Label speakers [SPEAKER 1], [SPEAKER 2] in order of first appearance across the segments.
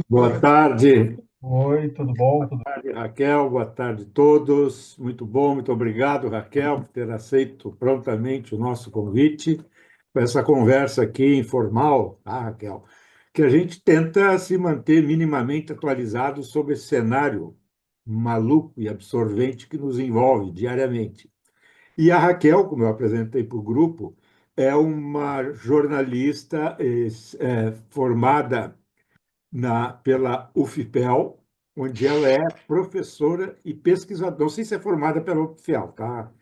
[SPEAKER 1] Boa tarde,
[SPEAKER 2] Oi, tudo bom? Tudo...
[SPEAKER 1] Raquel. Boa tarde a todos. Muito bom, muito obrigado, Raquel, por ter aceito prontamente o nosso convite para essa conversa aqui informal, tá, Raquel? Que a gente tenta se manter minimamente atualizado sobre esse cenário maluco e absorvente que nos envolve diariamente. E a Raquel, como eu apresentei para o grupo, é uma jornalista formada pela UFPEL, onde ela é professora e pesquisadora. Não sei se é formada pela UFPEL, tá,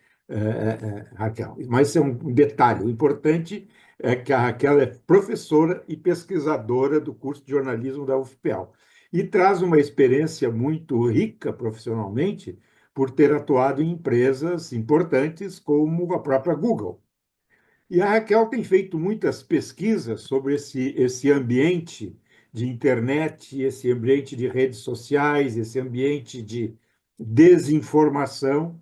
[SPEAKER 1] Raquel? Mas isso é um detalhe. O importante é que a Raquel é professora e pesquisadora do curso de jornalismo da UFPEL e traz uma experiência muito rica profissionalmente por ter atuado em empresas importantes como a própria Google. E a Raquel tem feito muitas pesquisas sobre esse ambiente de internet, esse ambiente de redes sociais, esse ambiente de desinformação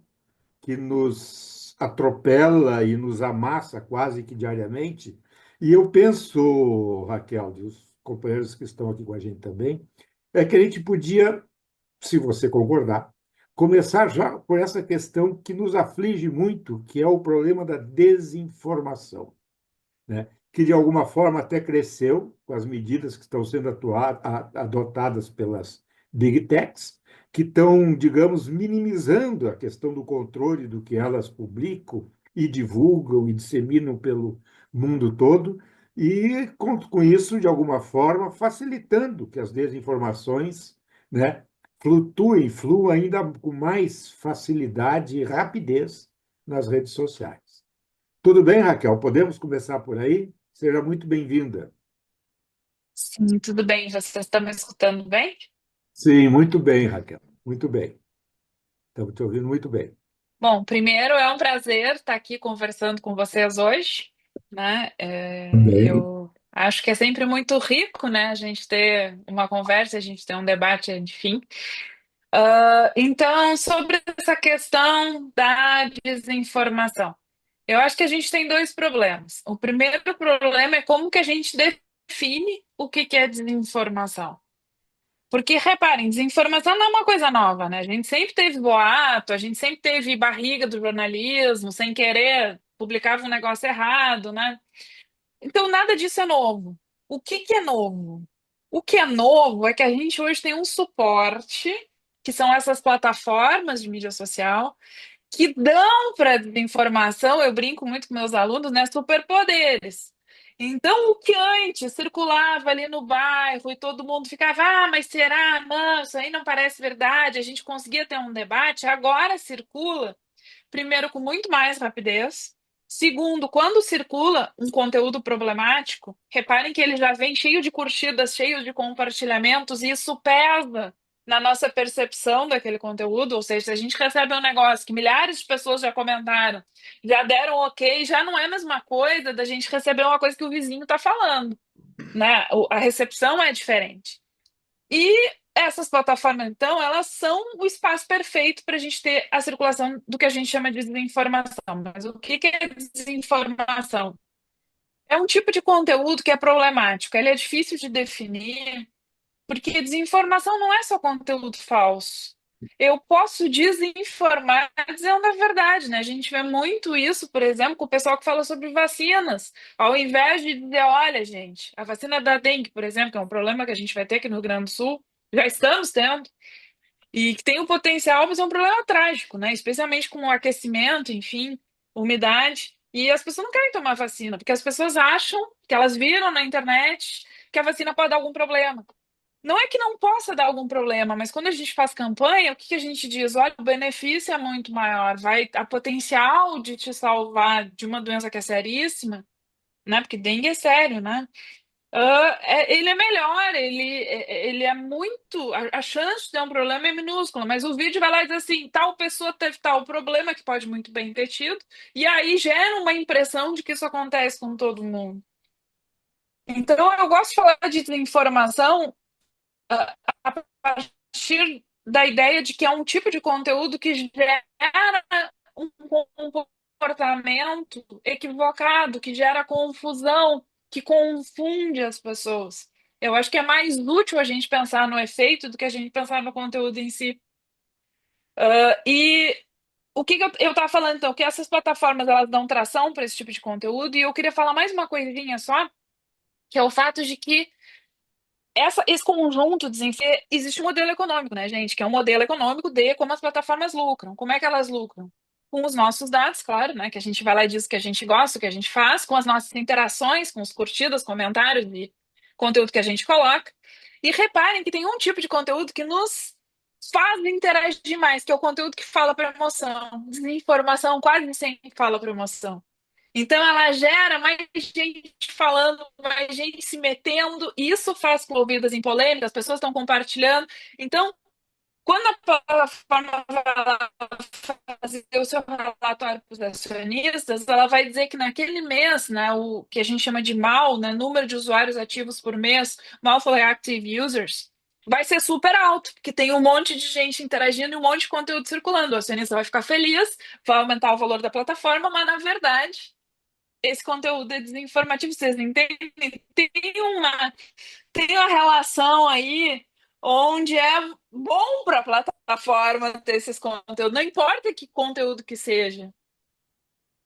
[SPEAKER 1] que nos atropela e nos amassa quase que diariamente. E eu penso, Raquel, e os companheiros que estão aqui com a gente também, é que a gente podia, se você concordar, começar já por essa questão que nos aflige muito, que é o problema da desinformação, né? Que de alguma forma até cresceu com as medidas que estão sendo adotadas pelas big techs, que estão, digamos, minimizando a questão do controle do que elas publicam e divulgam e disseminam pelo mundo todo, e com isso, de alguma forma, facilitando que as desinformações, né, fluam ainda com mais facilidade e rapidez nas redes sociais. Tudo bem, Raquel? Podemos começar por aí? Seja muito bem-vinda.
[SPEAKER 3] Sim, tudo bem. Você está me escutando bem?
[SPEAKER 1] Sim, muito bem, Raquel. Muito bem. Estamos te ouvindo muito bem.
[SPEAKER 3] Bom, primeiro é um prazer estar aqui conversando com vocês hoje, né?
[SPEAKER 1] Bem.
[SPEAKER 3] Eu acho que é sempre muito rico, né? A gente ter uma conversa, a gente ter um debate, enfim. Então, sobre essa questão da desinformação, eu acho que a gente tem dois problemas. O primeiro problema é como que a gente define o que que é desinformação. Porque, reparem, desinformação não é uma coisa nova, né? A gente sempre teve boato, a gente sempre teve barriga do jornalismo, sem querer, publicava um negócio errado, né? Então, nada disso é novo. O que que é novo? O que é novo é que a gente hoje tem um suporte, que são essas plataformas de mídia social, que dão para a desinformação, eu brinco muito com meus alunos, né, superpoderes. Então, o que antes circulava ali no bairro e todo mundo ficava, mas será? Não, isso aí não parece verdade. A gente conseguia ter um debate, agora circula, primeiro, com muito mais rapidez. Segundo, quando circula um conteúdo problemático, reparem que ele já vem cheio de curtidas, cheio de compartilhamentos, e isso pesa na nossa percepção daquele conteúdo. Ou seja, se a gente recebe um negócio que milhares de pessoas já comentaram, já deram ok, já não é a mesma coisa da gente receber uma coisa que o vizinho está falando, né? A recepção é diferente. E essas plataformas, então, elas são o espaço perfeito para a gente ter a circulação do que a gente chama de desinformação. Mas o que que é desinformação? É um tipo de conteúdo que é problemático, ele é difícil de definir, porque desinformação não é só conteúdo falso. Eu posso desinformar dizendo a verdade, né? A gente vê muito isso, por exemplo, com o pessoal que fala sobre vacinas. Ao invés de dizer, olha, gente, a vacina da dengue, por exemplo, que é um problema que a gente vai ter aqui no Rio Grande do Sul, já estamos tendo, e que tem o potencial, mas é um problema trágico, né? Especialmente com o aquecimento, enfim, umidade. E as pessoas não querem tomar vacina, porque as pessoas acham que elas viram na internet que a vacina pode dar algum problema. Não é que não possa dar algum problema, mas quando a gente faz campanha, o que que a gente diz? Olha, o benefício é muito maior, vai a potencial de te salvar de uma doença que é seríssima, né? Porque dengue é sério, né? Ele é melhor, ele é muito. A chance de ter um problema é minúscula, mas o vídeo vai lá e diz assim: tal pessoa teve tal problema, que pode muito bem ter tido, e aí gera uma impressão de que isso acontece com todo mundo. Então, eu gosto de falar de desinformação a partir da ideia de que é um tipo de conteúdo que gera um comportamento equivocado, que gera confusão, que confunde as pessoas. Eu acho que é mais útil a gente pensar no efeito do que a gente pensar no conteúdo em si. E o que que eu estava falando, então, que essas plataformas elas dão tração para esse tipo de conteúdo, e eu queria falar mais uma coisinha só, que é o fato de que esse conjunto existe um modelo econômico, né, gente? Que é um modelo econômico de como as plataformas lucram. Como é que elas lucram? Com os nossos dados, claro, né? Que a gente vai lá e diz o que a gente gosta, o que a gente faz, com as nossas interações, com os curtidas, comentários e conteúdo que a gente coloca. E reparem que tem um tipo de conteúdo que nos faz interagir mais, que é o conteúdo que fala para emoção. Desinformação quase sempre fala para emoção. Então ela gera mais gente falando, mais gente se metendo, e isso faz envolvidas em polêmica, as pessoas estão compartilhando. Então, quando a plataforma vai lá fazer o seu relatório para os acionistas, ela vai dizer que naquele mês, né, o que a gente chama de MAU, né, número de usuários ativos por mês, Monthly Active Users, vai ser super alto, porque tem um monte de gente interagindo e um monte de conteúdo circulando. O acionista vai ficar feliz, vai aumentar o valor da plataforma, mas na verdade esse conteúdo é desinformativo, vocês entendem? Tem uma, tem uma relação aí onde é bom para a plataforma ter esses conteúdos, não importa que conteúdo que seja,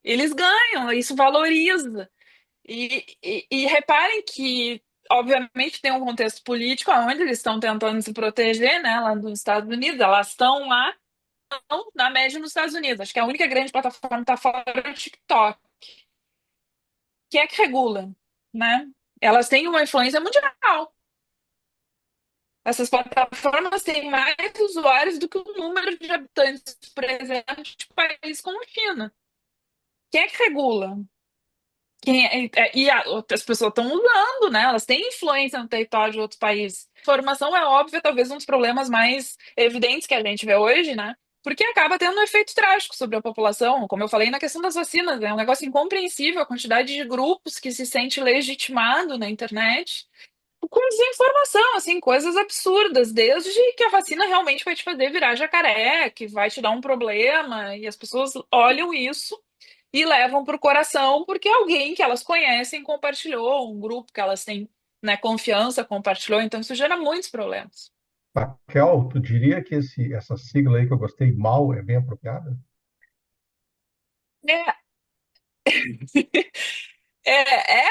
[SPEAKER 3] eles ganham, isso valoriza. E reparem que, obviamente, tem um contexto político onde eles estão tentando se proteger, né, lá nos Estados Unidos, elas estão lá na média nos Estados Unidos. Acho que a única grande plataforma que está fora é o TikTok. Quem é que regula, né? Elas têm uma influência mundial. Essas plataformas têm mais usuários do que o número de habitantes, por exemplo, de países como a China. Quem é que regula? Outras pessoas estão usando, né? Elas têm influência no território de outros países. Informação é óbvia, talvez um dos problemas mais evidentes que a gente vê hoje, né? Porque acaba tendo um efeito trágico sobre a população, como eu falei na questão das vacinas, é um negócio incompreensível a quantidade de grupos que se sente legitimado na internet com desinformação, assim, coisas absurdas, desde que a vacina realmente vai te fazer virar jacaré, que vai te dar um problema, e as pessoas olham isso e levam para o coração porque alguém que elas conhecem compartilhou, um grupo que elas têm, né, confiança compartilhou, então isso gera muitos problemas.
[SPEAKER 2] Raquel, tu diria que essa sigla aí que eu gostei, mal, é bem apropriada?
[SPEAKER 3] É, é,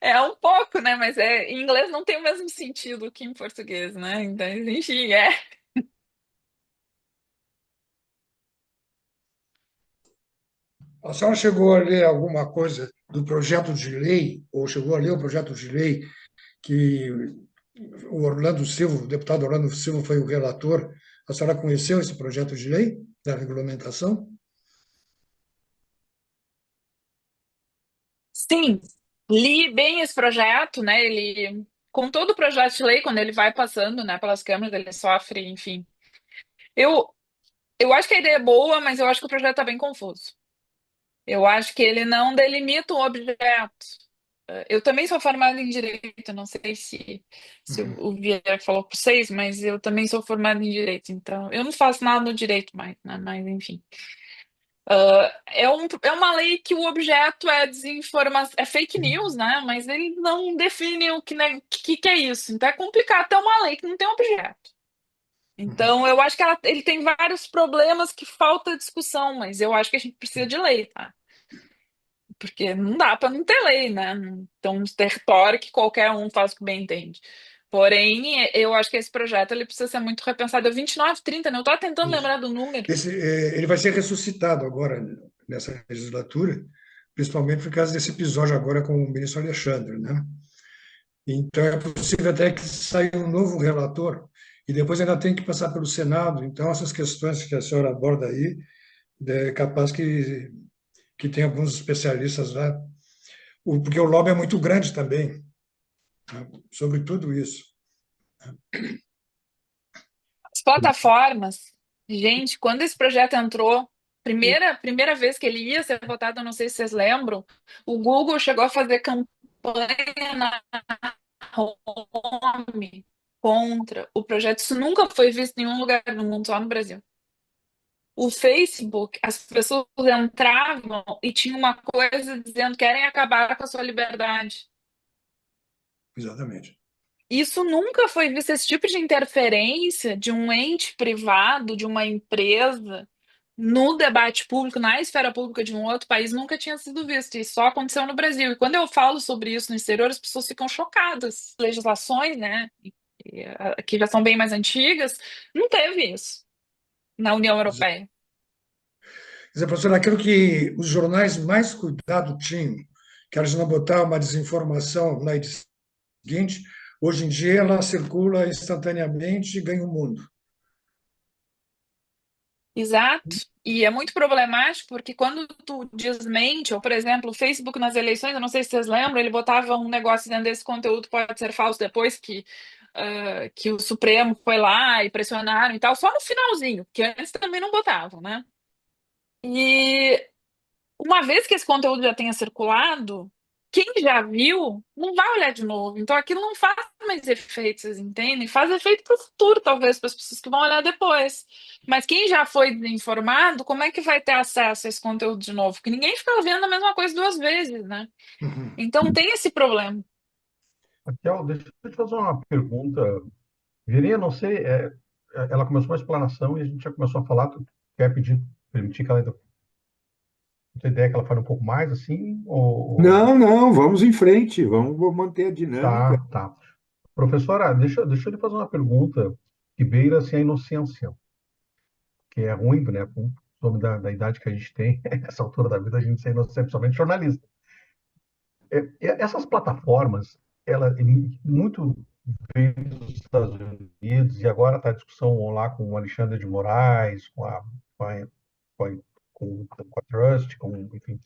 [SPEAKER 3] é um pouco, né? Mas em inglês não tem o mesmo sentido que em português, né? Então, enfim, é.
[SPEAKER 4] A senhora chegou a ler alguma coisa do projeto de lei, ou chegou a ler o projeto de lei que o Orlando Silva, o deputado Orlando Silva foi o relator. A senhora conheceu esse projeto de lei da regulamentação?
[SPEAKER 3] Sim, li bem esse projeto, né? Ele, com todo o projeto de lei, quando ele vai passando, né, pelas câmaras, ele sofre, enfim. Eu, eu acho que a ideia é boa, mas eu acho que o projeto está bem confuso. Eu acho que ele não delimita um objeto. Eu também sou formada em direito, não sei se
[SPEAKER 4] Uhum.
[SPEAKER 3] o Vieira falou para vocês, mas eu também sou formada em direito, então eu não faço nada no direito mais, né? Mas enfim. É uma lei que o objeto é desinformação, é fake news, né? Mas ele não define o que, né, que é isso. Então é complicado ter uma lei que não tem objeto.
[SPEAKER 4] Uhum.
[SPEAKER 3] Então eu acho que ele tem vários problemas que falta discussão, mas eu acho que a gente precisa de lei, tá? Porque não dá para não ter lei, né? Então, um território que qualquer um faz o que bem entende. Porém, eu acho que esse projeto ele precisa ser muito repensado. É 29, 30, né? Eu estava tentando
[SPEAKER 4] Isso.
[SPEAKER 3] lembrar do número.
[SPEAKER 4] Ele vai ser ressuscitado agora nessa legislatura, principalmente por causa desse episódio agora com o ministro Alexandre, né? Então é possível até que saia um novo relator e depois ainda tem que passar pelo Senado. Então essas questões que a senhora aborda aí, é capaz que tem alguns especialistas lá, porque o lobby é muito grande também, né, sobre tudo isso.
[SPEAKER 3] As plataformas, gente, quando esse projeto entrou, primeira vez que ele ia ser votado, eu não sei se vocês lembram, o Google chegou a fazer campanha na Home contra o projeto. Isso nunca foi visto em nenhum lugar do mundo, só no Brasil. O Facebook, as pessoas entravam e tinha uma coisa dizendo que querem acabar com a sua liberdade.
[SPEAKER 4] exatamente.
[SPEAKER 3] Isso nunca foi visto, esse tipo de interferência de um ente privado, de uma empresa, no debate público, na esfera pública de um outro país, nunca tinha sido visto. E só aconteceu no Brasil. E quando eu falo sobre isso no exterior, as pessoas ficam chocadas. Legislações, né, que já são bem mais antigas, não teve isso na União Europeia.
[SPEAKER 4] Quer dizer, professor, aquilo que os jornais mais cuidado tinham, que eles não botavam uma desinformação na edição seguinte, hoje em dia ela circula instantaneamente e ganha o mundo.
[SPEAKER 3] Exato. E é muito problemático porque quando tu desmente, ou por exemplo, o Facebook nas eleições, eu não sei se vocês lembram, ele botava um negócio dentro desse conteúdo pode ser falso depois que o Supremo foi lá e pressionaram e tal, só no finalzinho, porque antes também não botavam, né? E uma vez que esse conteúdo já tenha circulado, quem já viu não vai olhar de novo. Então aquilo não faz mais efeito, vocês entendem? Faz efeito para o futuro, talvez, para as pessoas que vão olhar depois. Mas quem já foi desinformado, como é que vai ter acesso a esse conteúdo de novo? Porque ninguém fica vendo a mesma coisa duas vezes, né?
[SPEAKER 4] Uhum.
[SPEAKER 3] Então tem esse problema.
[SPEAKER 2] Raquel, deixa eu te fazer uma pergunta. Virei, não sei, ela começou uma explanação e a gente já começou a falar. Tu quer permitir que ela ainda tem ideia que ela fale um pouco mais assim?
[SPEAKER 1] Não, não, vamos em frente, vamos manter a dinâmica.
[SPEAKER 2] Tá. Professora, deixa eu lhe fazer uma pergunta que beira assim, a inocência, que é ruim, né? Com o nome da idade que a gente tem, essa altura da vida, a gente ser inocente, principalmente jornalista. Essas plataformas, ela muito veio dos Estados Unidos e agora está a discussão lá com o Alexandre de Moraes, com a, com a, com a Trust, enfim,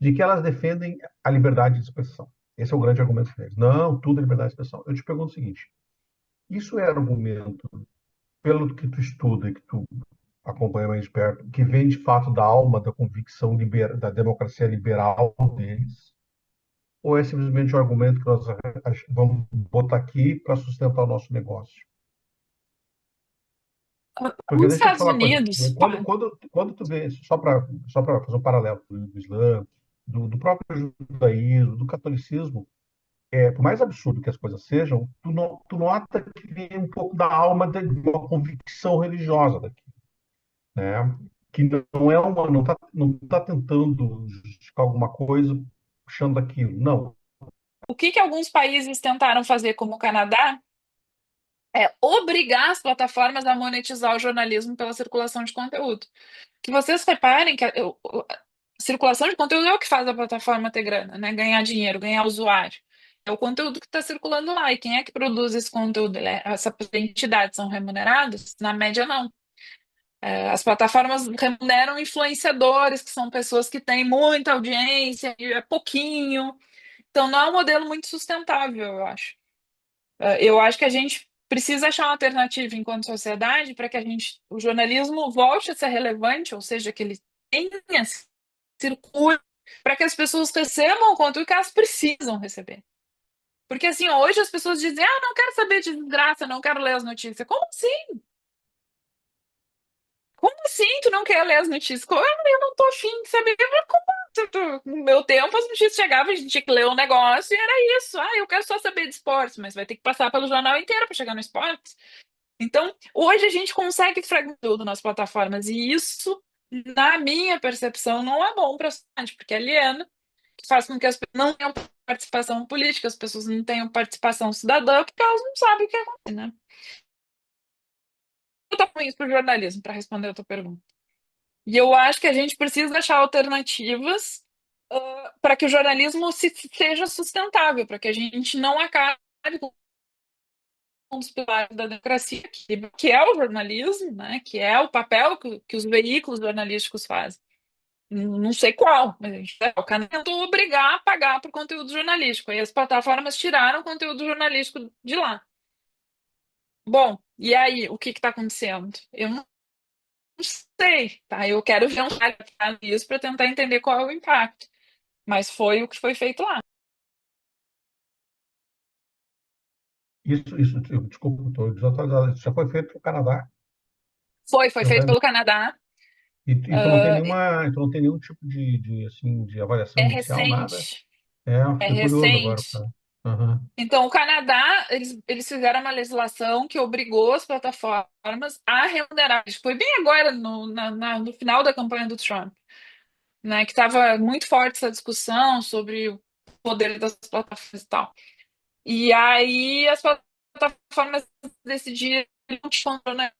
[SPEAKER 2] de que elas defendem a liberdade de expressão. Esse é o grande argumento deles. Não, tudo é liberdade de expressão. Eu te pergunto o seguinte: isso é argumento, pelo que tu estuda e que tu acompanha mais de perto, que vem de fato da alma, da convicção da democracia liberal deles? Ou é simplesmente um argumento que nós vamos botar aqui para sustentar o nosso negócio? Porque
[SPEAKER 3] Nos
[SPEAKER 2] deixa eu te
[SPEAKER 3] Estados
[SPEAKER 2] falar uma coisa.
[SPEAKER 3] Unidos,
[SPEAKER 2] Quando tu vê, só para fazer um paralelo do Islã, do próprio judaísmo, do catolicismo, por mais absurdo que as coisas sejam, tu nota que vem um pouco da alma de uma convicção religiosa daqui, né? Que não tá tentando justificar alguma coisa puxando daquilo. Não.
[SPEAKER 3] o que alguns países tentaram fazer, como o Canadá, é obrigar as plataformas a monetizar o jornalismo pela circulação de conteúdo. Que vocês reparem que a circulação de conteúdo é o que faz a plataforma ter grana, né? Ganhar dinheiro, ganhar usuário. É o conteúdo que está circulando lá. E quem é que produz esse conteúdo? Essas entidades são remuneradas? Na média, não. As plataformas remuneram influenciadores, que são pessoas que têm muita audiência, e é pouquinho. Então, não é um modelo muito sustentável, eu acho. Eu acho que a gente precisa achar uma alternativa enquanto sociedade para que o jornalismo volte a ser relevante, ou seja, que ele tenha, circule, para que as pessoas recebam o conteúdo que elas precisam receber. Porque assim, hoje as pessoas dizem, não quero saber de desgraça, não quero ler as notícias. Como assim? Como assim tu não quer ler as notícias? Eu não tô afim de saber. Mas no meu tempo, as notícias chegavam, a gente tinha que ler um negócio e era isso. Eu quero só saber de esportes, mas vai ter que passar pelo jornal inteiro para chegar no esporte. Então, hoje a gente consegue fragmentar tudo nas plataformas e isso, na minha percepção, não é bom para a sociedade, porque aliena, que faz com que as pessoas não tenham participação política, as pessoas não tenham participação cidadã, porque elas não sabem o que acontece, né? Eu tô com isso para o jornalismo, para responder a tua pergunta. E eu acho que a gente precisa achar alternativas para que o jornalismo seja sustentável, para que a gente não acabe com um dos pilares da democracia, que é o jornalismo, né? Que é o papel que os veículos jornalísticos fazem. Não sei qual, mas a gente o canal tentou obrigar a pagar por conteúdo jornalístico. Aí as plataformas tiraram o conteúdo jornalístico de lá. Bom, e aí, o que está acontecendo? Eu não sei, tá? Eu quero ver um cara nisso para tentar entender qual é o impacto. Mas foi o que foi feito lá.
[SPEAKER 2] Desculpa, estou desatualizado. Isso já foi feito no Canadá.
[SPEAKER 3] Foi
[SPEAKER 2] Eu
[SPEAKER 3] feito
[SPEAKER 2] lembro.
[SPEAKER 3] pelo Canadá.
[SPEAKER 2] Tu não tem nenhum tipo assim, de avaliação
[SPEAKER 3] É
[SPEAKER 2] inicial, nada?
[SPEAKER 3] recente. É
[SPEAKER 2] Fiquei curioso agora.
[SPEAKER 3] recente.
[SPEAKER 2] Aham.
[SPEAKER 3] Então, o Canadá, eles fizeram uma legislação que obrigou as plataformas a remunerar. Isso foi bem agora, no final da campanha do Trump, né? Que estava muito forte essa discussão sobre o poder das plataformas e tal. E aí as plataformas decidiram te controlar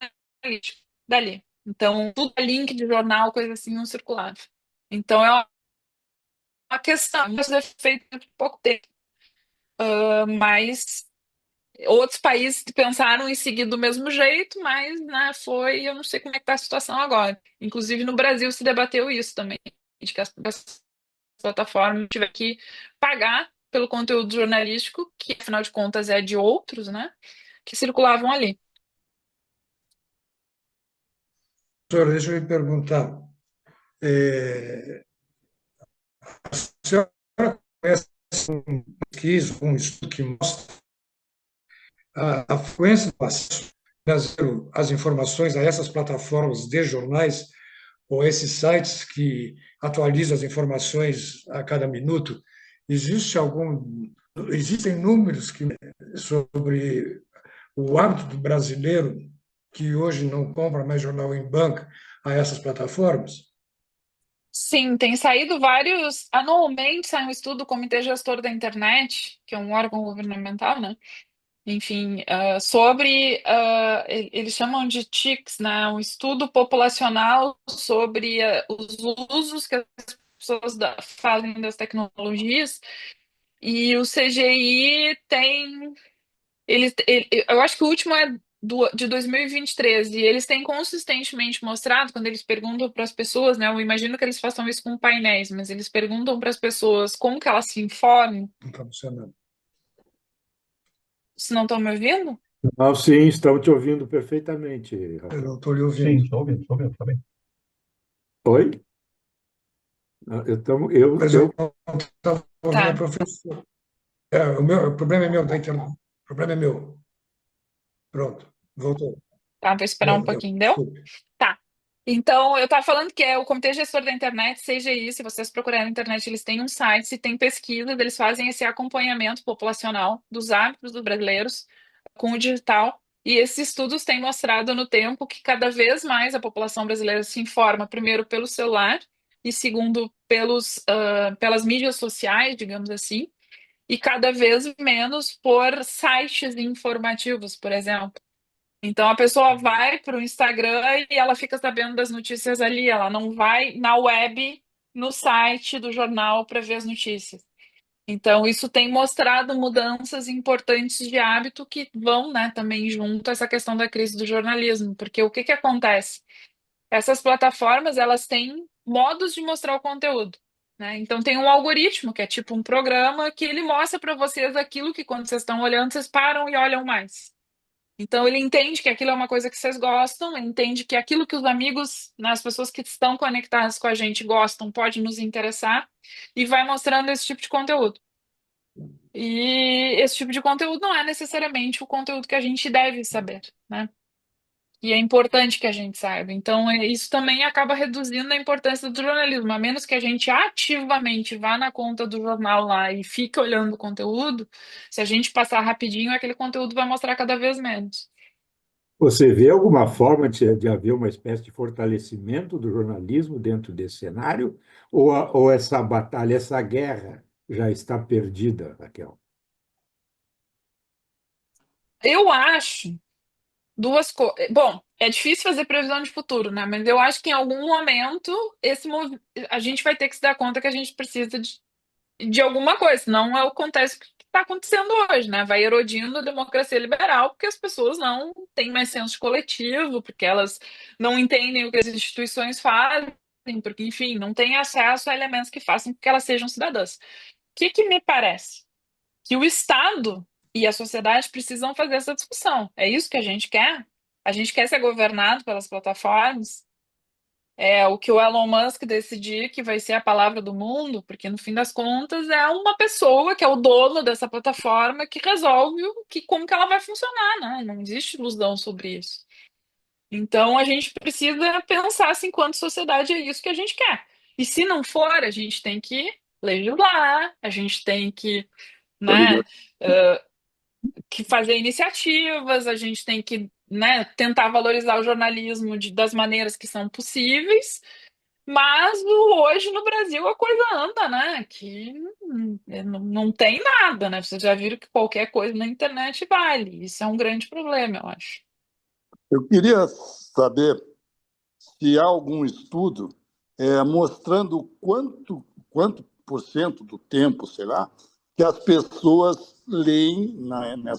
[SPEAKER 3] dali. Então, tudo é link de jornal, coisa assim, não circulava. Então, é uma questão, mas é feito por pouco tempo. Mas outros países pensaram em seguir do mesmo jeito, mas né, eu não sei como é que está a situação agora. Inclusive, no Brasil se debateu isso também, de que as plataformas tiveram que pagar pelo conteúdo jornalístico, que afinal de contas é de outros, né, que circulavam ali.
[SPEAKER 4] Professor, deixa eu lhe perguntar. É, a senhora conhece um pesquisa, um estudo que mostra a frequência do acesso às informações a essas plataformas de jornais ou esses sites que atualizam as informações a cada minuto? Existem números sobre o hábito do brasileiro que hoje não compra mais jornal em banca a essas plataformas?
[SPEAKER 3] Sim, tem saído vários. Anualmente sai um estudo do Comitê Gestor da Internet, que é um órgão governamental, né? Enfim, sobre. Eles chamam de TICs, né? Um estudo populacional sobre os usos que as pessoas fazem das tecnologias. E o CGI tem. Eu acho que o último é de 2023, e eles têm consistentemente mostrado, quando eles perguntam para as pessoas, né? Eu imagino que eles façam isso com painéis, mas eles perguntam para as pessoas como que elas se informam.
[SPEAKER 4] Não está funcionando.
[SPEAKER 3] Se não estão me ouvindo?
[SPEAKER 1] Não, sim, estamos te ouvindo perfeitamente,
[SPEAKER 4] Eu
[SPEAKER 1] Raquel.
[SPEAKER 4] não estou lhe
[SPEAKER 2] Sim,
[SPEAKER 4] ouvindo.
[SPEAKER 2] estou ouvindo, tá bem.
[SPEAKER 1] Oi? Não,
[SPEAKER 4] Mas eu
[SPEAKER 1] eu
[SPEAKER 4] não estava ouvindo a
[SPEAKER 3] Tá,
[SPEAKER 4] professora. O problema é meu, da internet. O problema é meu. Pronto, voltou.
[SPEAKER 3] tá, vou esperar um
[SPEAKER 4] Deu,
[SPEAKER 3] pouquinho, deu?
[SPEAKER 4] desculpe.
[SPEAKER 3] Tá. Então, eu estava falando que é o Comitê Gestor da Internet, CGI, se vocês procurarem na internet, eles têm um site, se tem pesquisa, eles fazem esse acompanhamento populacional dos hábitos dos brasileiros com o digital. E esses estudos têm mostrado no tempo que cada vez mais a população brasileira se informa, primeiro, pelo celular, e segundo, pelas mídias sociais, digamos assim, e cada vez menos por sites informativos, por exemplo. Então a pessoa vai para o Instagram e ela fica sabendo das notícias ali, ela não vai na web, no site do jornal para ver as notícias. Então isso tem mostrado mudanças importantes de hábito que vão, né, também junto a essa questão da crise do jornalismo, porque o que que acontece? Essas plataformas, elas têm modos de mostrar o conteúdo, né? Então tem um algoritmo que é tipo um programa que ele mostra para vocês aquilo que quando vocês estão olhando, vocês param e olham mais. Então ele entende que aquilo é uma coisa que vocês gostam, ele entende que aquilo que os amigos, né, as pessoas que estão conectadas com a gente gostam, pode nos interessar e vai mostrando esse tipo de conteúdo. E esse tipo de conteúdo não é necessariamente o conteúdo que a gente deve saber, né? E é importante que a gente saiba. Então, isso também acaba reduzindo a importância do jornalismo. A menos que a gente ativamente vá na conta do jornal lá e fique olhando o conteúdo, se a gente passar rapidinho, aquele conteúdo vai mostrar cada vez menos.
[SPEAKER 1] Você vê alguma forma de haver uma espécie de fortalecimento do jornalismo dentro desse cenário? Ou essa batalha, essa guerra já está perdida, Raquel?
[SPEAKER 3] Eu acho duas coisas. Bom, é difícil fazer previsão de futuro, né? Mas eu acho que em algum momento a gente vai ter que se dar conta que a gente precisa de alguma coisa, senão acontece o que está acontecendo hoje, né? Vai erodindo a democracia liberal porque as pessoas não têm mais senso de coletivo, porque elas não entendem o que as instituições fazem, porque, enfim, não têm acesso a elementos que façam com que elas sejam cidadãs. O que que me parece? Que o Estado e a sociedade precisam fazer essa discussão. É isso que a gente quer? A gente quer ser governado pelas plataformas? É o que o Elon Musk decidir que vai ser a palavra do mundo, porque no fim das contas é uma pessoa que é o dono dessa plataforma que resolve como que ela vai funcionar, né? Não existe ilusão sobre isso. Então a gente precisa pensar assim, enquanto sociedade é isso que a gente quer. E se não for, a gente tem que legislar, a gente tem que
[SPEAKER 5] Tô
[SPEAKER 3] né?
[SPEAKER 5] ligado.
[SPEAKER 3] Que fazer iniciativas, a gente tem que, né, tentar valorizar o jornalismo das maneiras que são possíveis, mas hoje no Brasil a coisa anda, né? Que não tem nada, né? Vocês já viram que qualquer coisa na internet vale. Isso é um grande problema, eu acho.
[SPEAKER 5] Eu queria saber se há algum estudo mostrando quanto por cento do tempo, sei lá, que as pessoas leem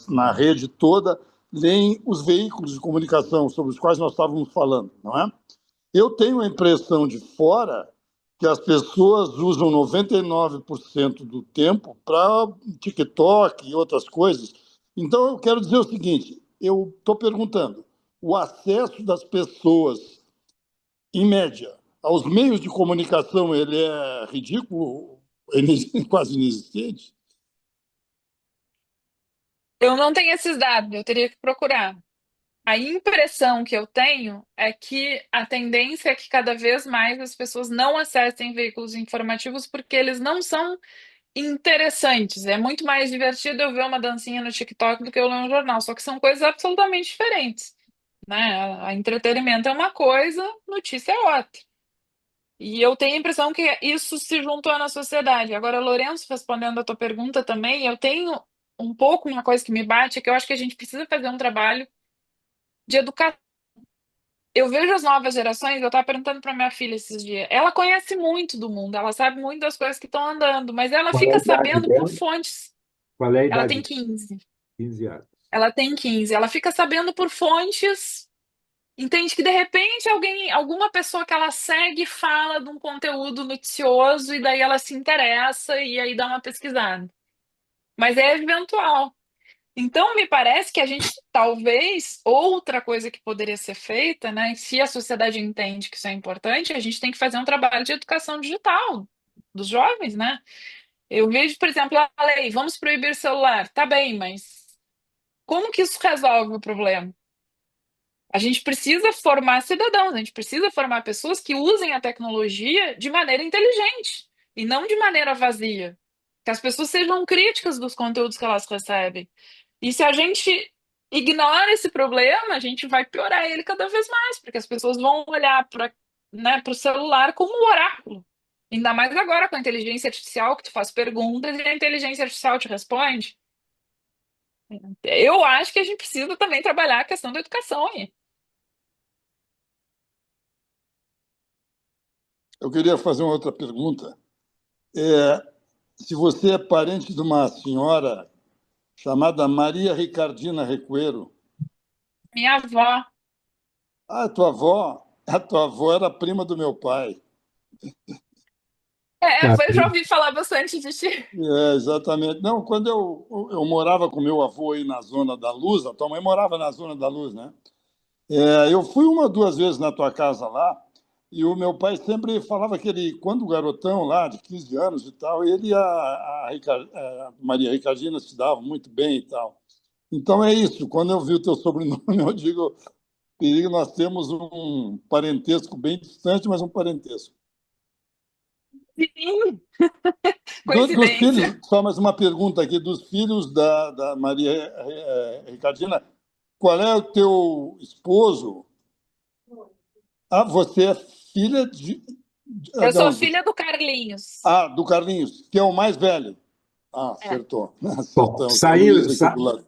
[SPEAKER 5] na rede toda, leem os veículos de comunicação sobre os quais nós estávamos falando, não é? Eu tenho a impressão de fora que as pessoas usam 99% do tempo para TikTok e outras coisas. Então, eu quero dizer o seguinte: eu estou perguntando, o acesso das pessoas, em média, aos meios de comunicação, ele é ridículo, quase inexistente?
[SPEAKER 3] Eu não tenho esses dados, eu teria que procurar. A impressão que eu tenho é que a tendência é que cada vez mais as pessoas não acessem veículos informativos porque eles não são interessantes. É muito mais divertido eu ver uma dancinha no TikTok do que eu ler um jornal, só que são coisas absolutamente diferentes, né? Entretenimento é uma coisa, notícia é outra. E eu tenho a impressão que isso se juntou na sociedade. Agora, Lourenço, respondendo a tua pergunta também, eu tenho um pouco uma coisa que me bate, é que eu acho que a gente precisa fazer um trabalho de educação. Eu vejo as novas gerações, eu estava perguntando para minha filha esses dias, ela conhece muito do mundo, ela sabe muito das coisas que estão andando, mas ela
[SPEAKER 1] Qual é a
[SPEAKER 3] fica
[SPEAKER 1] idade
[SPEAKER 3] sabendo por
[SPEAKER 1] dela?
[SPEAKER 3] fontes.
[SPEAKER 1] Qual é a
[SPEAKER 3] Ela
[SPEAKER 1] idade?
[SPEAKER 3] tem 15.
[SPEAKER 1] 15 anos.
[SPEAKER 3] Ela tem 15. Ela fica sabendo por fontes, entende que de repente alguma pessoa que ela segue fala de um conteúdo noticioso e daí ela se interessa e aí dá uma pesquisada. Mas é eventual. Então, me parece que a gente, talvez, outra coisa que poderia ser feita, né? Se a sociedade entende que isso é importante, a gente tem que fazer um trabalho de educação digital dos jovens, né? Eu vejo, por exemplo, a lei, vamos proibir o celular. Tá bem, mas como que isso resolve o problema? A gente precisa formar cidadãos, a gente precisa formar pessoas que usem a tecnologia de maneira inteligente e não de maneira vazia. Que as pessoas sejam críticas dos conteúdos que elas recebem. E se a gente ignora esse problema, a gente vai piorar ele cada vez mais, porque as pessoas vão olhar para, né, para o celular como um oráculo. Ainda mais agora com a inteligência artificial, que tu faz perguntas e a inteligência artificial te responde. Eu acho que a gente precisa também trabalhar a questão da educação aí.
[SPEAKER 5] Eu queria fazer uma outra pergunta. É, se você é parente de uma senhora chamada Maria Ricardina Recuero.
[SPEAKER 3] Minha avó.
[SPEAKER 5] Ah, a tua avó era prima do meu pai.
[SPEAKER 1] Tá.
[SPEAKER 3] Eu já ouvi falar bastante de ti.
[SPEAKER 5] Exatamente. Não, quando eu morava com meu avô aí na Zona da Luz, a tua mãe morava na Zona da Luz, né? Eu fui uma, duas vezes na tua casa lá, e o meu pai sempre falava que ele, quando garotão lá, de 15 anos e tal, ele e a Maria Ricardina se davam muito bem e tal. Então é isso, quando eu vi o teu sobrenome, eu digo, perigo, nós temos um parentesco bem distante, mas um parentesco.
[SPEAKER 3] Sim,
[SPEAKER 5] Dos
[SPEAKER 3] coincidência.
[SPEAKER 5] filhos, só mais uma pergunta aqui, dos filhos da Maria Ricardina, qual é o teu esposo? Ah, você é filha
[SPEAKER 3] Eu sou
[SPEAKER 5] não,
[SPEAKER 3] filha do Carlinhos.
[SPEAKER 5] do Carlinhos, que é o mais velho. Ah,
[SPEAKER 3] É.
[SPEAKER 5] acertou.
[SPEAKER 1] Bom,
[SPEAKER 5] Acertamos. O Luiz aqui do lado.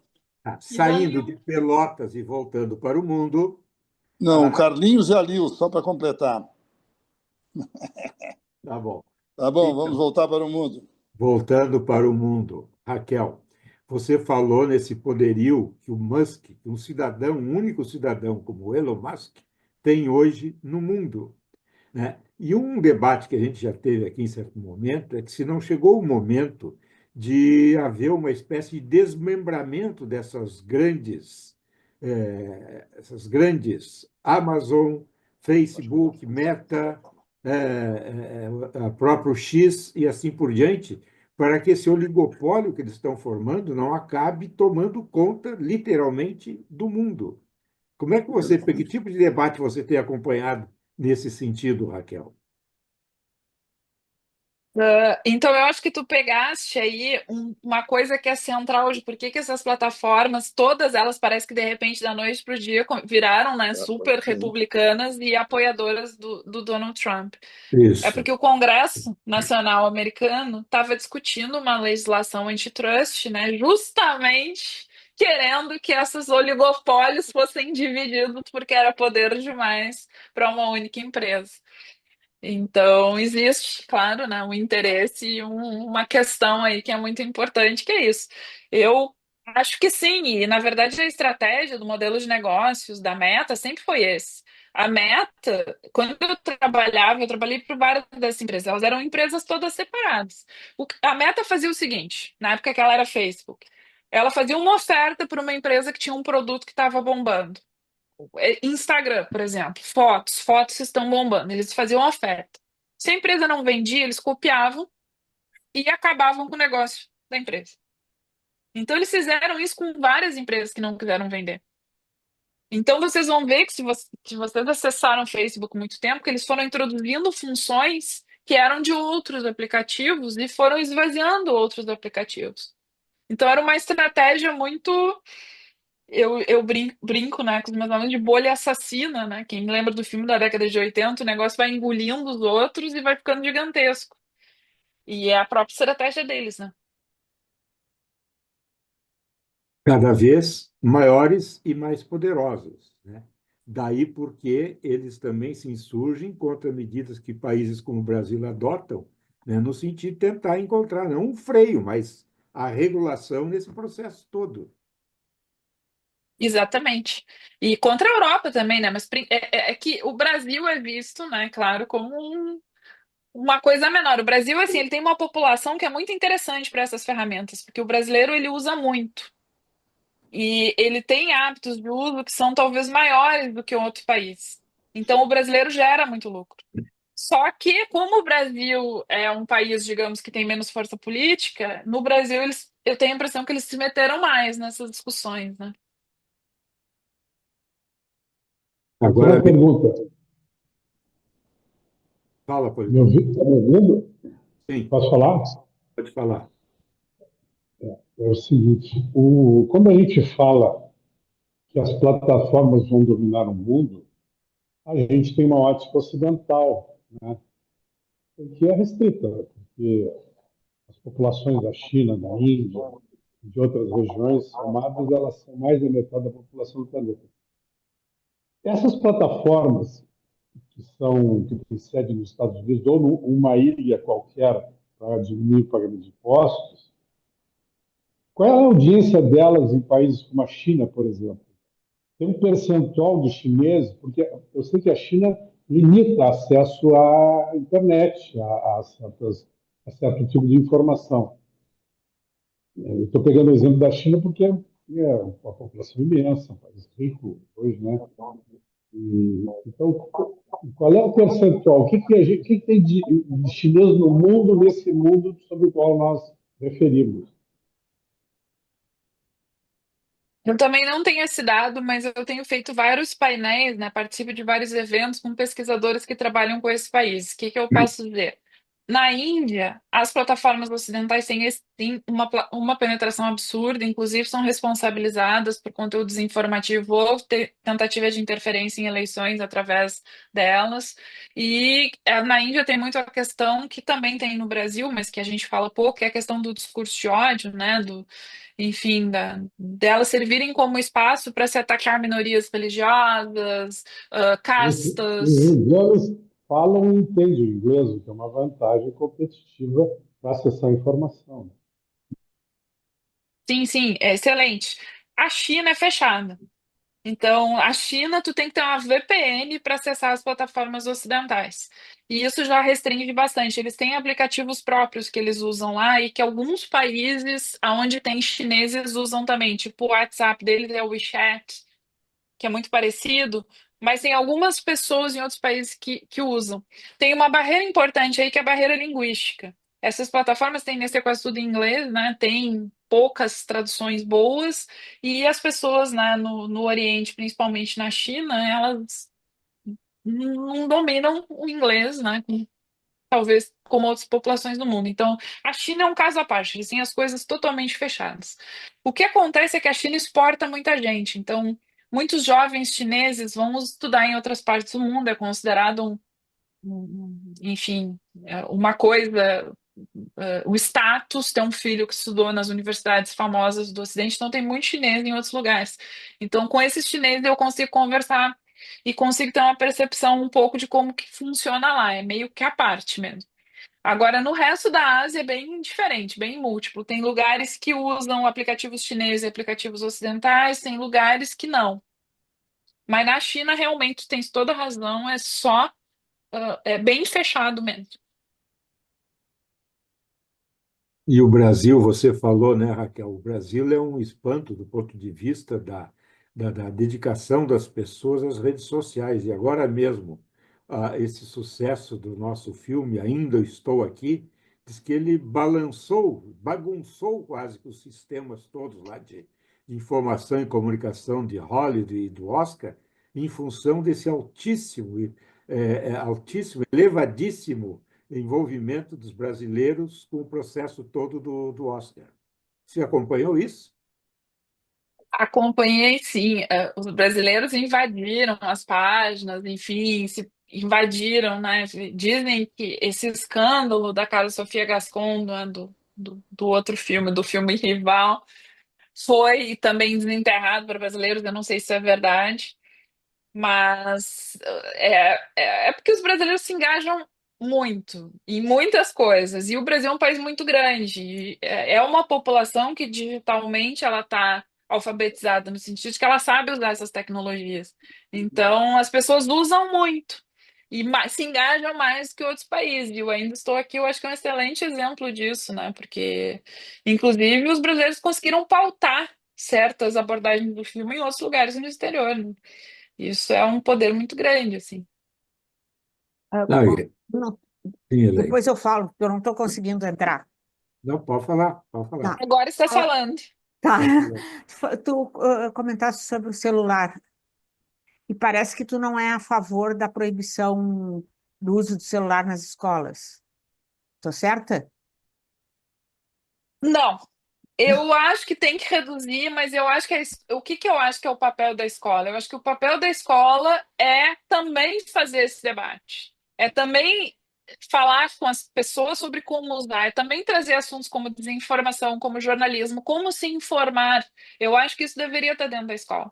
[SPEAKER 1] saindo de Pelotas e voltando para o mundo,
[SPEAKER 5] Não, o
[SPEAKER 1] ah,
[SPEAKER 5] Carlinhos e a Lil, só para completar.
[SPEAKER 1] tá bom.
[SPEAKER 5] Tá bom, vamos
[SPEAKER 1] Então,
[SPEAKER 5] voltar para o mundo.
[SPEAKER 1] voltando para o mundo, Raquel, você falou nesse poderio que o Musk, um cidadão, um único cidadão como o Elon Musk, tem hoje no mundo, né? E um debate que a gente já teve aqui em certo momento é que se não chegou o momento de haver uma espécie de desmembramento essas grandes Amazon, Facebook, Meta, a próprio X e assim por diante, para que esse oligopólio que eles estão formando não acabe tomando conta, literalmente, do mundo. Como é que você, que tipo de debate você tem acompanhado nesse sentido, Raquel?
[SPEAKER 3] Então, eu acho que tu pegaste aí uma coisa que é central hoje. Por que que essas plataformas, todas elas, parece que de repente, da noite para o dia, viraram, né, super
[SPEAKER 5] Sim.
[SPEAKER 3] republicanas e apoiadoras do Donald Trump? É
[SPEAKER 1] Isso.
[SPEAKER 3] porque o Congresso Nacional americano estava discutindo uma legislação antitrust, né, justamente querendo que esses oligopólios fossem divididos porque era poder demais para uma única empresa. Então, existe, claro, né, um interesse e uma questão aí que é muito importante, que é isso. Eu acho que sim, e na verdade a estratégia do modelo de negócios da Meta sempre foi esse. A Meta, quando eu trabalhei para várias dessas empresas, elas eram empresas todas separadas. A Meta fazia o seguinte, na época que ela era Facebook, ela fazia uma oferta para uma empresa que tinha um produto que estava bombando. Instagram, por exemplo, fotos estão bombando. Eles faziam oferta. Se a empresa não vendia, eles copiavam e acabavam com o negócio da empresa. Então, eles fizeram isso com várias empresas que não quiseram vender. Então, vocês vão ver que se vocês acessaram o Facebook muito tempo, que eles foram introduzindo funções que eram de outros aplicativos e foram esvaziando outros aplicativos. Então, era uma estratégia muito. Eu brinco, né, com os meus alunos de bolha assassina, né? Quem lembra do filme da década de 80, o negócio vai engolindo os outros e vai ficando gigantesco. E é a própria estratégia deles, né?
[SPEAKER 1] Cada vez maiores e mais poderosos, né? Daí porque eles também se insurgem contra medidas que países como o Brasil adotam, né, no sentido de tentar encontrar não um freio, mas a regulação nesse processo todo.
[SPEAKER 3] Exatamente. E contra a Europa também, né? Mas é que o Brasil é visto, né, claro, como uma coisa menor. O Brasil, assim, ele tem uma população que é muito interessante para essas ferramentas, porque o brasileiro ele usa muito. E ele tem hábitos de uso que são talvez maiores do que outro país. Então, o brasileiro gera muito lucro. Só que, como o Brasil é um país, digamos, que tem menos força política, no Brasil eu tenho a impressão que eles se meteram mais nessas discussões, né?
[SPEAKER 1] Agora,
[SPEAKER 6] Outra pergunta.
[SPEAKER 1] fala,
[SPEAKER 6] Tá me ouvindo?
[SPEAKER 1] sim,
[SPEAKER 6] Posso falar?
[SPEAKER 1] pode falar.
[SPEAKER 6] É o seguinte, quando a gente fala que as plataformas vão dominar o mundo, a gente tem uma ótica ocidental, né, que é restrita, porque as populações da China, da Índia, de outras regiões somadas, elas são mais da metade da população do planeta. Essas plataformas que têm sede nos Estados Unidos ou numa ilha qualquer para diminuir o pagamento de impostos, qual é a audiência delas em países como a China, por exemplo? Tem um percentual de chineses, porque eu sei que a China limita acesso à internet, a certo tipo de informação. Eu estou pegando o exemplo da China porque é uma população imensa, um país rico hoje, né? Então, qual é o percentual? O que tem de chinês no mundo, nesse mundo sobre o qual nós referimos?
[SPEAKER 3] Eu também não tenho esse dado, mas eu tenho feito vários painéis, né? Participo de vários eventos com pesquisadores que trabalham com esse país. O que que eu posso dizer? Na Índia, as plataformas ocidentais têm uma penetração absurda, inclusive são responsabilizadas por conteúdo desinformativo ou tentativa de interferência em eleições através delas. E na Índia tem muito a questão que também tem no Brasil, mas que a gente fala pouco, que é a questão do discurso de ódio, né? Enfim, delas servirem como espaço para se atacar minorias religiosas,
[SPEAKER 6] Os
[SPEAKER 3] castas.
[SPEAKER 6] indianos falam e entendem o inglês, o que é uma vantagem competitiva para acessar a informação.
[SPEAKER 3] Sim, sim, é excelente. A China é fechada. Então, a China, tu tem que ter uma VPN para acessar as plataformas ocidentais. E isso já restringe bastante. Eles têm aplicativos próprios que eles usam lá e que alguns países onde tem chineses usam também. Tipo, o WhatsApp deles é o WeChat, que é muito parecido, mas tem algumas pessoas em outros países que usam. Tem uma barreira importante aí que é a barreira linguística. Essas plataformas tendem a ser quase tudo em inglês, né? Tem poucas traduções boas, e as pessoas, né, no Oriente, principalmente na China, elas não dominam o inglês, né, com talvez como outras populações do mundo. Então, a China é um caso à parte, eles têm as coisas totalmente fechadas. O que acontece é que a China exporta muita gente, então muitos jovens chineses vão estudar em outras partes do mundo, é considerado enfim, uma coisa, o status, ter um filho que estudou nas universidades famosas do Ocidente, então tem muito chinês em outros lugares. Então, com esses chineses eu consigo conversar e consigo ter uma percepção um pouco de como que funciona lá, é meio que a parte mesmo. Agora, no resto da Ásia é bem diferente, bem múltiplo. Tem lugares que usam aplicativos chineses e aplicativos ocidentais, tem lugares que não. Mas na China, realmente, tens toda a razão, é só, é bem fechado mesmo.
[SPEAKER 1] E o Brasil, você falou, né, Raquel? O Brasil é um espanto do ponto de vista da dedicação das pessoas às redes sociais. E agora mesmo, esse sucesso do nosso filme, Ainda Estou Aqui, diz que ele bagunçou quase que os sistemas todos lá de informação e comunicação de Hollywood e do Oscar, em função desse altíssimo, elevadíssimo envolvimento dos brasileiros com o processo todo do Oscar. Você acompanhou isso?
[SPEAKER 3] Acompanhei, sim. Os brasileiros invadiram as páginas, enfim, se invadiram, né? Dizem que esse escândalo da Carla Sofia Gascon, né, do outro filme, do filme Rival, foi também desenterrado para brasileiros. Eu não sei se é verdade. Mas é porque os brasileiros se engajam muito em muitas coisas. E o Brasil é um país muito grande. E é uma população que digitalmente ela está alfabetizada no sentido de que ela sabe usar essas tecnologias. Então as pessoas usam muito e se engajam mais que outros países. E eu ainda estou aqui, eu acho que é um excelente exemplo disso, né? Porque, inclusive, os brasileiros conseguiram pautar certas abordagens do filme em outros lugares no exterior, né? Isso é um poder muito grande, assim.
[SPEAKER 7] Ah,
[SPEAKER 1] Não,
[SPEAKER 7] não,
[SPEAKER 1] sim, Elaine.
[SPEAKER 7] depois eu falo, porque eu não estou conseguindo entrar.
[SPEAKER 1] Não, pode falar, pode falar.
[SPEAKER 7] Tá.
[SPEAKER 3] Agora está
[SPEAKER 7] Ah,
[SPEAKER 3] falando.
[SPEAKER 7] tá.
[SPEAKER 1] Pode falar.
[SPEAKER 7] Tu comentaste sobre o celular e parece que tu não é a favor da proibição do uso do celular nas escolas. Estou certa?
[SPEAKER 3] Não, eu acho que tem que reduzir, mas eu acho que o que que eu acho que é o papel da escola? Eu acho que o papel da escola é também fazer esse debate. É também falar com as pessoas sobre como usar, é também trazer assuntos como desinformação, como jornalismo, como se informar. Eu acho que isso deveria estar dentro da escola.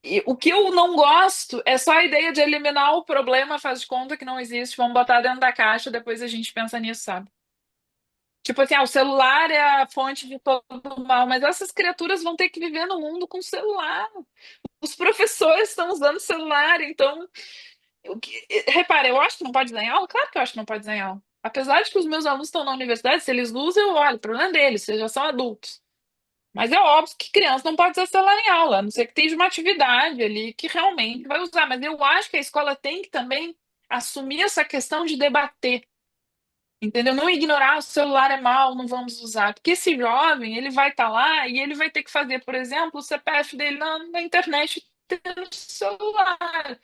[SPEAKER 3] E o que eu não gosto é só a ideia de eliminar o problema, faz de conta que não existe, vamos botar dentro da caixa, depois a gente pensa nisso, sabe? Tipo assim, o celular é a fonte de todo o mal, mas essas criaturas vão ter que viver no mundo com celular. Os professores estão usando celular, então, repara, eu acho que não pode dar em aula? Claro que eu acho que não pode dar em aula. Apesar de que os meus alunos estão na universidade, se eles usam, eu olho, o problema é deles, vocês já são adultos. Mas é óbvio que criança não pode usar celular em aula, a não ser que tenha uma atividade ali que realmente vai usar. Mas eu acho que a escola tem que também assumir essa questão de debater. Entendeu? Não ignorar o celular é mal, não vamos usar. Porque esse jovem, ele vai estar lá e ele vai ter que fazer, por exemplo, o CPF dele na internet no celular,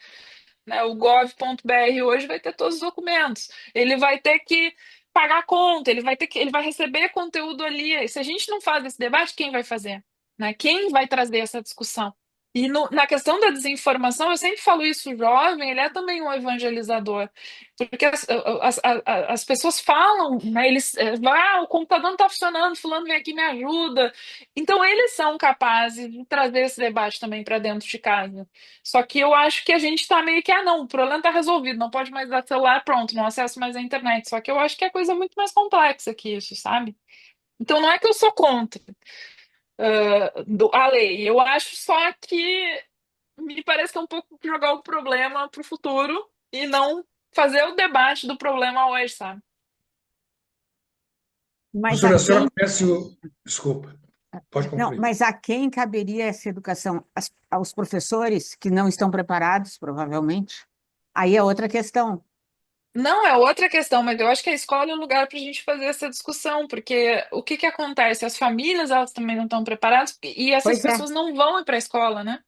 [SPEAKER 3] né? O gov.br hoje vai ter todos os documentos. Ele vai ter que pagar a conta, ele vai receber conteúdo ali. E se a gente não faz esse debate, quem vai fazer? Né? Quem vai trazer essa discussão? E na questão da desinformação, eu sempre falo isso, o jovem, ele é também um evangelizador. Porque as pessoas falam, né, o computador não está funcionando, fulano vem aqui e me ajuda. Então, eles são capazes de trazer esse debate também para dentro de casa. Só que eu acho que a gente está meio que, não, o problema está resolvido, não pode mais dar celular, pronto, não acesso mais à internet. Só que eu acho que é coisa muito mais complexa que isso, sabe? Então, não é que eu sou contra a lei, eu acho só que me parece que é um pouco jogar o problema para o futuro e não fazer o debate do problema hoje, sabe?
[SPEAKER 7] Mas a
[SPEAKER 4] Professora, a
[SPEAKER 7] quem,
[SPEAKER 4] senhora conhece o. Desculpa, pode
[SPEAKER 7] não,
[SPEAKER 4] concluir.
[SPEAKER 7] mas a quem caberia essa educação? Aos professores que não estão preparados, provavelmente? Aí é outra questão.
[SPEAKER 3] Não, é outra questão, mas eu acho que a escola é o lugar para a gente fazer essa discussão, porque o que que acontece? As famílias, elas também não estão preparadas e essas
[SPEAKER 7] Pois é.
[SPEAKER 3] pessoas não vão para a escola, né?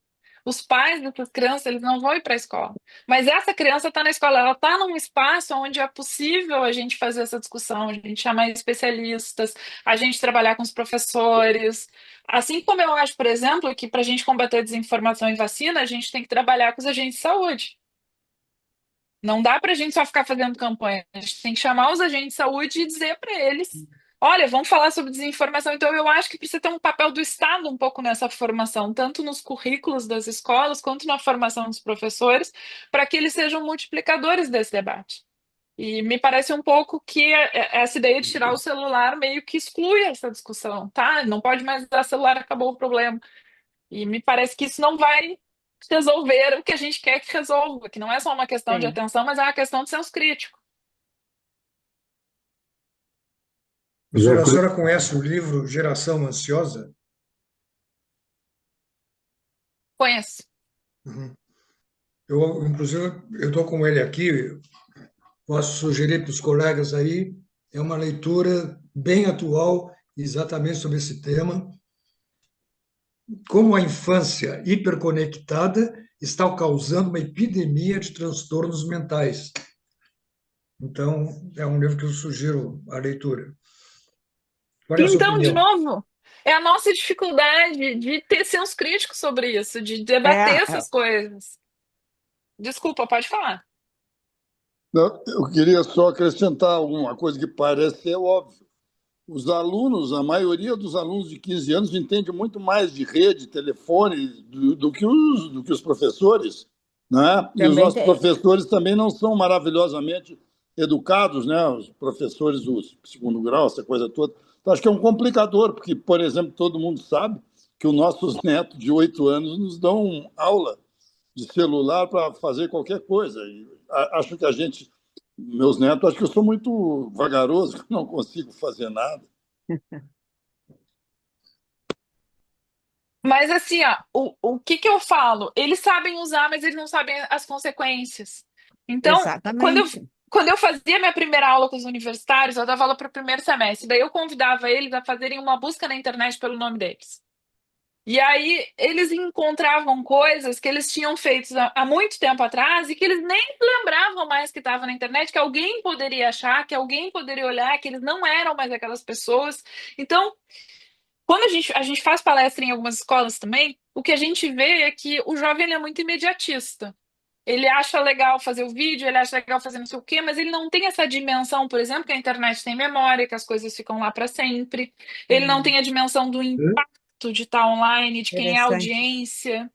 [SPEAKER 3] Os pais dessas crianças, eles não vão ir para a escola. Mas essa criança está na escola, ela está num espaço onde é possível a gente fazer essa discussão, a gente chamar especialistas, a gente trabalhar com os professores. Assim como eu acho, por exemplo, que para a gente combater desinformação em vacina, a gente tem que trabalhar com os agentes de saúde. Não dá para a gente só ficar fazendo campanha. A gente tem que chamar os agentes de saúde e dizer para eles: olha, vamos falar sobre desinformação. Então, eu acho que precisa ter um papel do Estado um pouco nessa formação, tanto nos currículos das escolas, quanto na formação dos professores, para que eles sejam multiplicadores desse debate. E me parece um pouco que essa ideia de tirar o celular meio que exclui essa discussão, tá? Não pode mais usar celular, acabou o problema. E me parece que isso não vai resolver o que a gente quer que resolva, que não é só uma questão de
[SPEAKER 7] Sim.
[SPEAKER 3] atenção, mas é uma questão de senso crítico.
[SPEAKER 4] Professora, a senhora conhece o livro Geração Ansiosa?
[SPEAKER 3] Conheço.
[SPEAKER 4] Uhum. Inclusive, eu estou com ele aqui, posso sugerir para os colegas aí, é uma leitura bem atual, exatamente sobre esse tema, como a infância hiperconectada está causando uma epidemia de transtornos mentais. Então, é um livro que eu sugiro a leitura. Qual é a sua
[SPEAKER 3] Então, de
[SPEAKER 4] opinião?
[SPEAKER 3] novo, é a nossa dificuldade de ter senso crítico sobre isso, de debater essas coisas. Desculpa, pode falar.
[SPEAKER 5] Não, eu queria só acrescentar alguma coisa que parece ser óbvio. Os alunos, a maioria dos alunos de 15 anos entende muito mais de rede, telefone, do que os professores, né? E os
[SPEAKER 7] Também
[SPEAKER 5] nossos
[SPEAKER 7] tem.
[SPEAKER 5] professores também não são maravilhosamente educados, né? Os professores do segundo grau, essa coisa toda. Então, acho que é um complicador, porque, por exemplo, todo mundo sabe que os nossos netos de 8 anos nos dão aula de celular para fazer qualquer coisa. E acho que a gente, meus netos, acho que eu sou muito vagaroso, que não consigo fazer nada.
[SPEAKER 3] Mas assim, ó, o que que eu falo? Eles sabem usar, mas eles não sabem as consequências. Então,
[SPEAKER 7] Exatamente.
[SPEAKER 3] quando eu fazia minha primeira aula com os universitários, eu dava aula para o primeiro semestre. Daí eu convidava eles a fazerem uma busca na internet pelo nome deles. E aí eles encontravam coisas que eles tinham feito há muito tempo atrás e que eles nem lembravam mais que estava na internet, que alguém poderia achar, que alguém poderia olhar, que eles não eram mais aquelas pessoas. Então, quando a gente faz palestra em algumas escolas também, o que a gente vê é que o jovem ele é muito imediatista. Ele acha legal fazer o vídeo, ele acha legal fazer não sei o quê, mas ele não tem essa dimensão, por exemplo, que a internet tem memória, que as coisas ficam lá para sempre. Ele não tem a dimensão do impacto de estar online, de quem é a
[SPEAKER 7] Interessante.
[SPEAKER 3] audiência.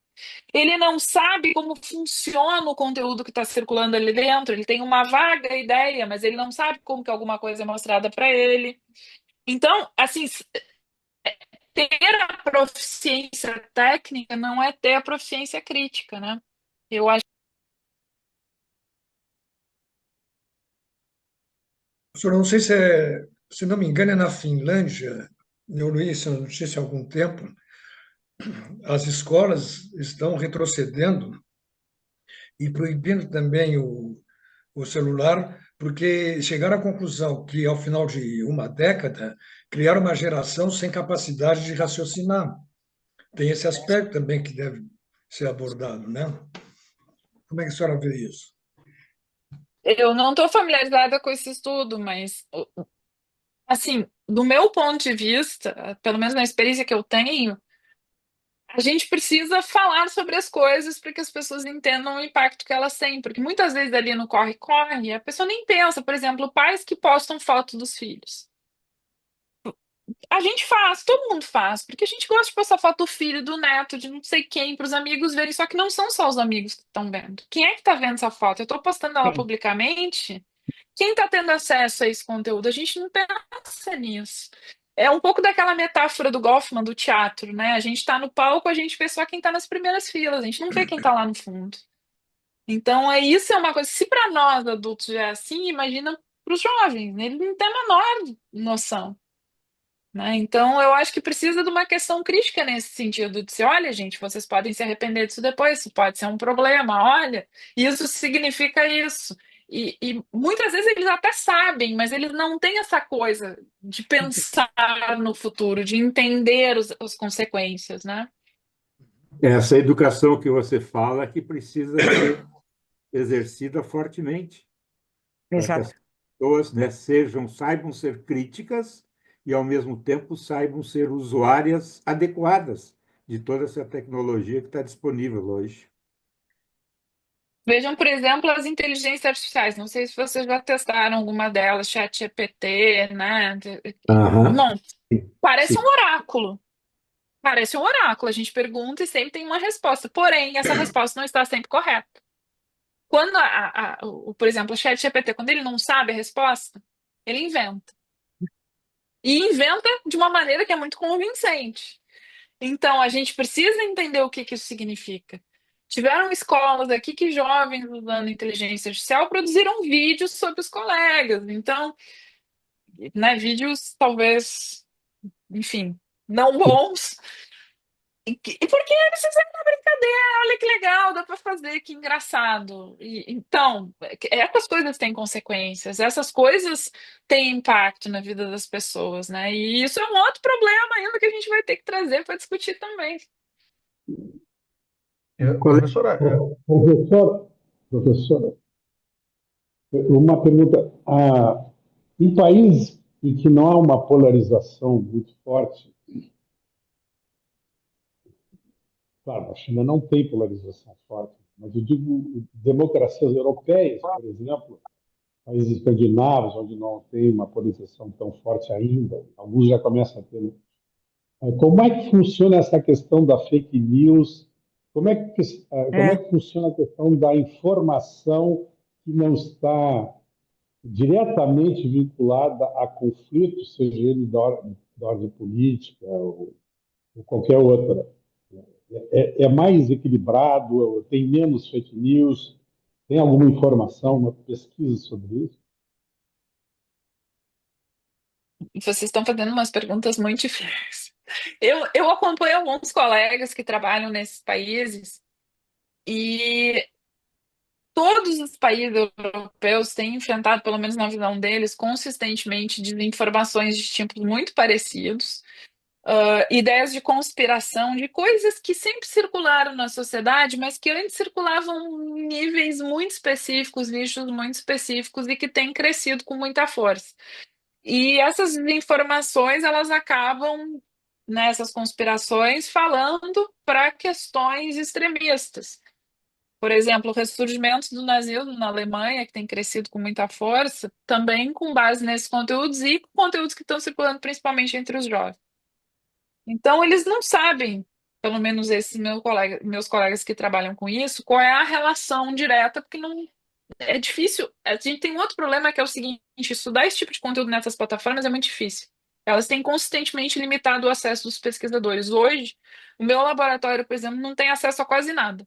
[SPEAKER 3] Ele não sabe como funciona o conteúdo que está circulando ali dentro. Ele tem uma vaga ideia, mas ele não sabe como que alguma coisa é mostrada para ele. Então, assim, ter a proficiência técnica não é ter a proficiência crítica, né? Eu acho.
[SPEAKER 4] Professor, não sei se não me engano, é na Finlândia, eu li essa notícia há algum tempo, as escolas estão retrocedendo e proibindo também o celular, porque chegaram à conclusão que, ao final de uma década, criaram uma geração sem capacidade de raciocinar. Tem esse aspecto também que deve ser abordado, né? Como é que a senhora vê isso?
[SPEAKER 3] Eu não estou familiarizada com esse estudo, mas, assim, do meu ponto de vista, pelo menos na experiência que eu tenho, a gente precisa falar sobre as coisas para que as pessoas entendam o impacto que elas têm, porque muitas vezes ali no corre-corre, a pessoa nem pensa, por exemplo, pais que postam foto dos filhos. A gente faz, todo mundo faz, porque a gente gosta de postar foto do filho, do neto, de não sei quem, para os amigos verem, só que não são só os amigos que estão vendo. Quem é que está vendo essa foto? Eu estou postando ela
[SPEAKER 7] Sim.
[SPEAKER 3] publicamente. Quem está tendo acesso a esse conteúdo? A gente não pensa nisso. É um pouco daquela metáfora do Goffman, do teatro, né? A gente está no palco, a gente vê só quem está nas primeiras filas, a gente não vê quem está lá no fundo. Então, isso é uma coisa. Se para nós adultos já é assim, imagina para os jovens, né? Eles não têm a menor noção, né? Então, eu acho que precisa de uma questão crítica nesse sentido, de ser, olha, gente, vocês podem se arrepender disso depois, isso pode ser um problema, olha, isso significa isso. E muitas vezes eles até sabem, mas eles não têm essa coisa de pensar no futuro, de entender as consequências, né?
[SPEAKER 1] Essa educação que você fala que precisa ser exercida fortemente, para que as
[SPEAKER 7] Exato.
[SPEAKER 1] pessoas, né, saibam ser críticas e, ao mesmo tempo, saibam ser usuárias adequadas de toda essa tecnologia que está disponível hoje.
[SPEAKER 3] Vejam, por exemplo, as inteligências artificiais. Não sei se vocês já testaram alguma delas, ChatGPT, né?
[SPEAKER 1] Aham,
[SPEAKER 3] Bom, parece um
[SPEAKER 1] sim.
[SPEAKER 3] oráculo. Parece um oráculo. A gente pergunta e sempre tem uma resposta. Porém, essa resposta não está sempre correta. Quando, por exemplo, o ChatGPT, quando ele não sabe a resposta, ele inventa. E inventa de uma maneira que é muito convincente. Então, a gente precisa entender o que que isso significa. Tiveram escolas aqui que jovens usando inteligência artificial produziram vídeos sobre os colegas. Então, né, vídeos talvez, enfim, não bons. E porque eles fizeram uma brincadeira, olha que legal, dá para fazer, que engraçado. Então, essas coisas têm consequências, essas coisas têm impacto na vida das pessoas, né? E isso é um outro problema ainda que a gente vai ter que trazer para discutir também.
[SPEAKER 2] Professora,
[SPEAKER 6] Professor, professora, uma pergunta. Em países em que não há uma polarização muito forte, claro, a China não tem polarização forte, mas eu digo democracias europeias, por exemplo, países escandinavos, onde não tem uma polarização tão forte ainda, alguns já começam a ter. Né? Como é que funciona essa questão da fake news? Como é
[SPEAKER 7] É,
[SPEAKER 6] que funciona a questão da informação que não está diretamente vinculada a conflitos, seja ele da ordem política ou qualquer outra? É mais equilibrado? Tem menos fake news? Tem alguma informação, uma pesquisa sobre isso?
[SPEAKER 3] Vocês estão fazendo umas perguntas muito difíceis. Eu acompanho alguns colegas que trabalham nesses países e todos os países europeus têm enfrentado, pelo menos na visão deles, consistentemente desinformações de tipos muito parecidos, ideias de conspiração, de coisas que sempre circularam na sociedade, mas que antes circulavam em níveis muito específicos, nichos muito específicos e que têm crescido com muita força. E essas desinformações, elas acabam, nessas conspirações, falando para questões extremistas. Por exemplo, o ressurgimento do nazismo na Alemanha, que tem crescido com muita força, também com base nesses conteúdos e conteúdos que estão circulando principalmente entre os jovens. Então, eles não sabem, pelo menos esses meus colegas que trabalham com isso, qual é a relação direta, porque não é difícil. A gente tem um outro problema que é o seguinte: estudar esse tipo de conteúdo nessas plataformas é muito difícil. Elas têm consistentemente limitado o acesso dos pesquisadores. Hoje, o meu laboratório, por exemplo, não tem acesso a quase nada.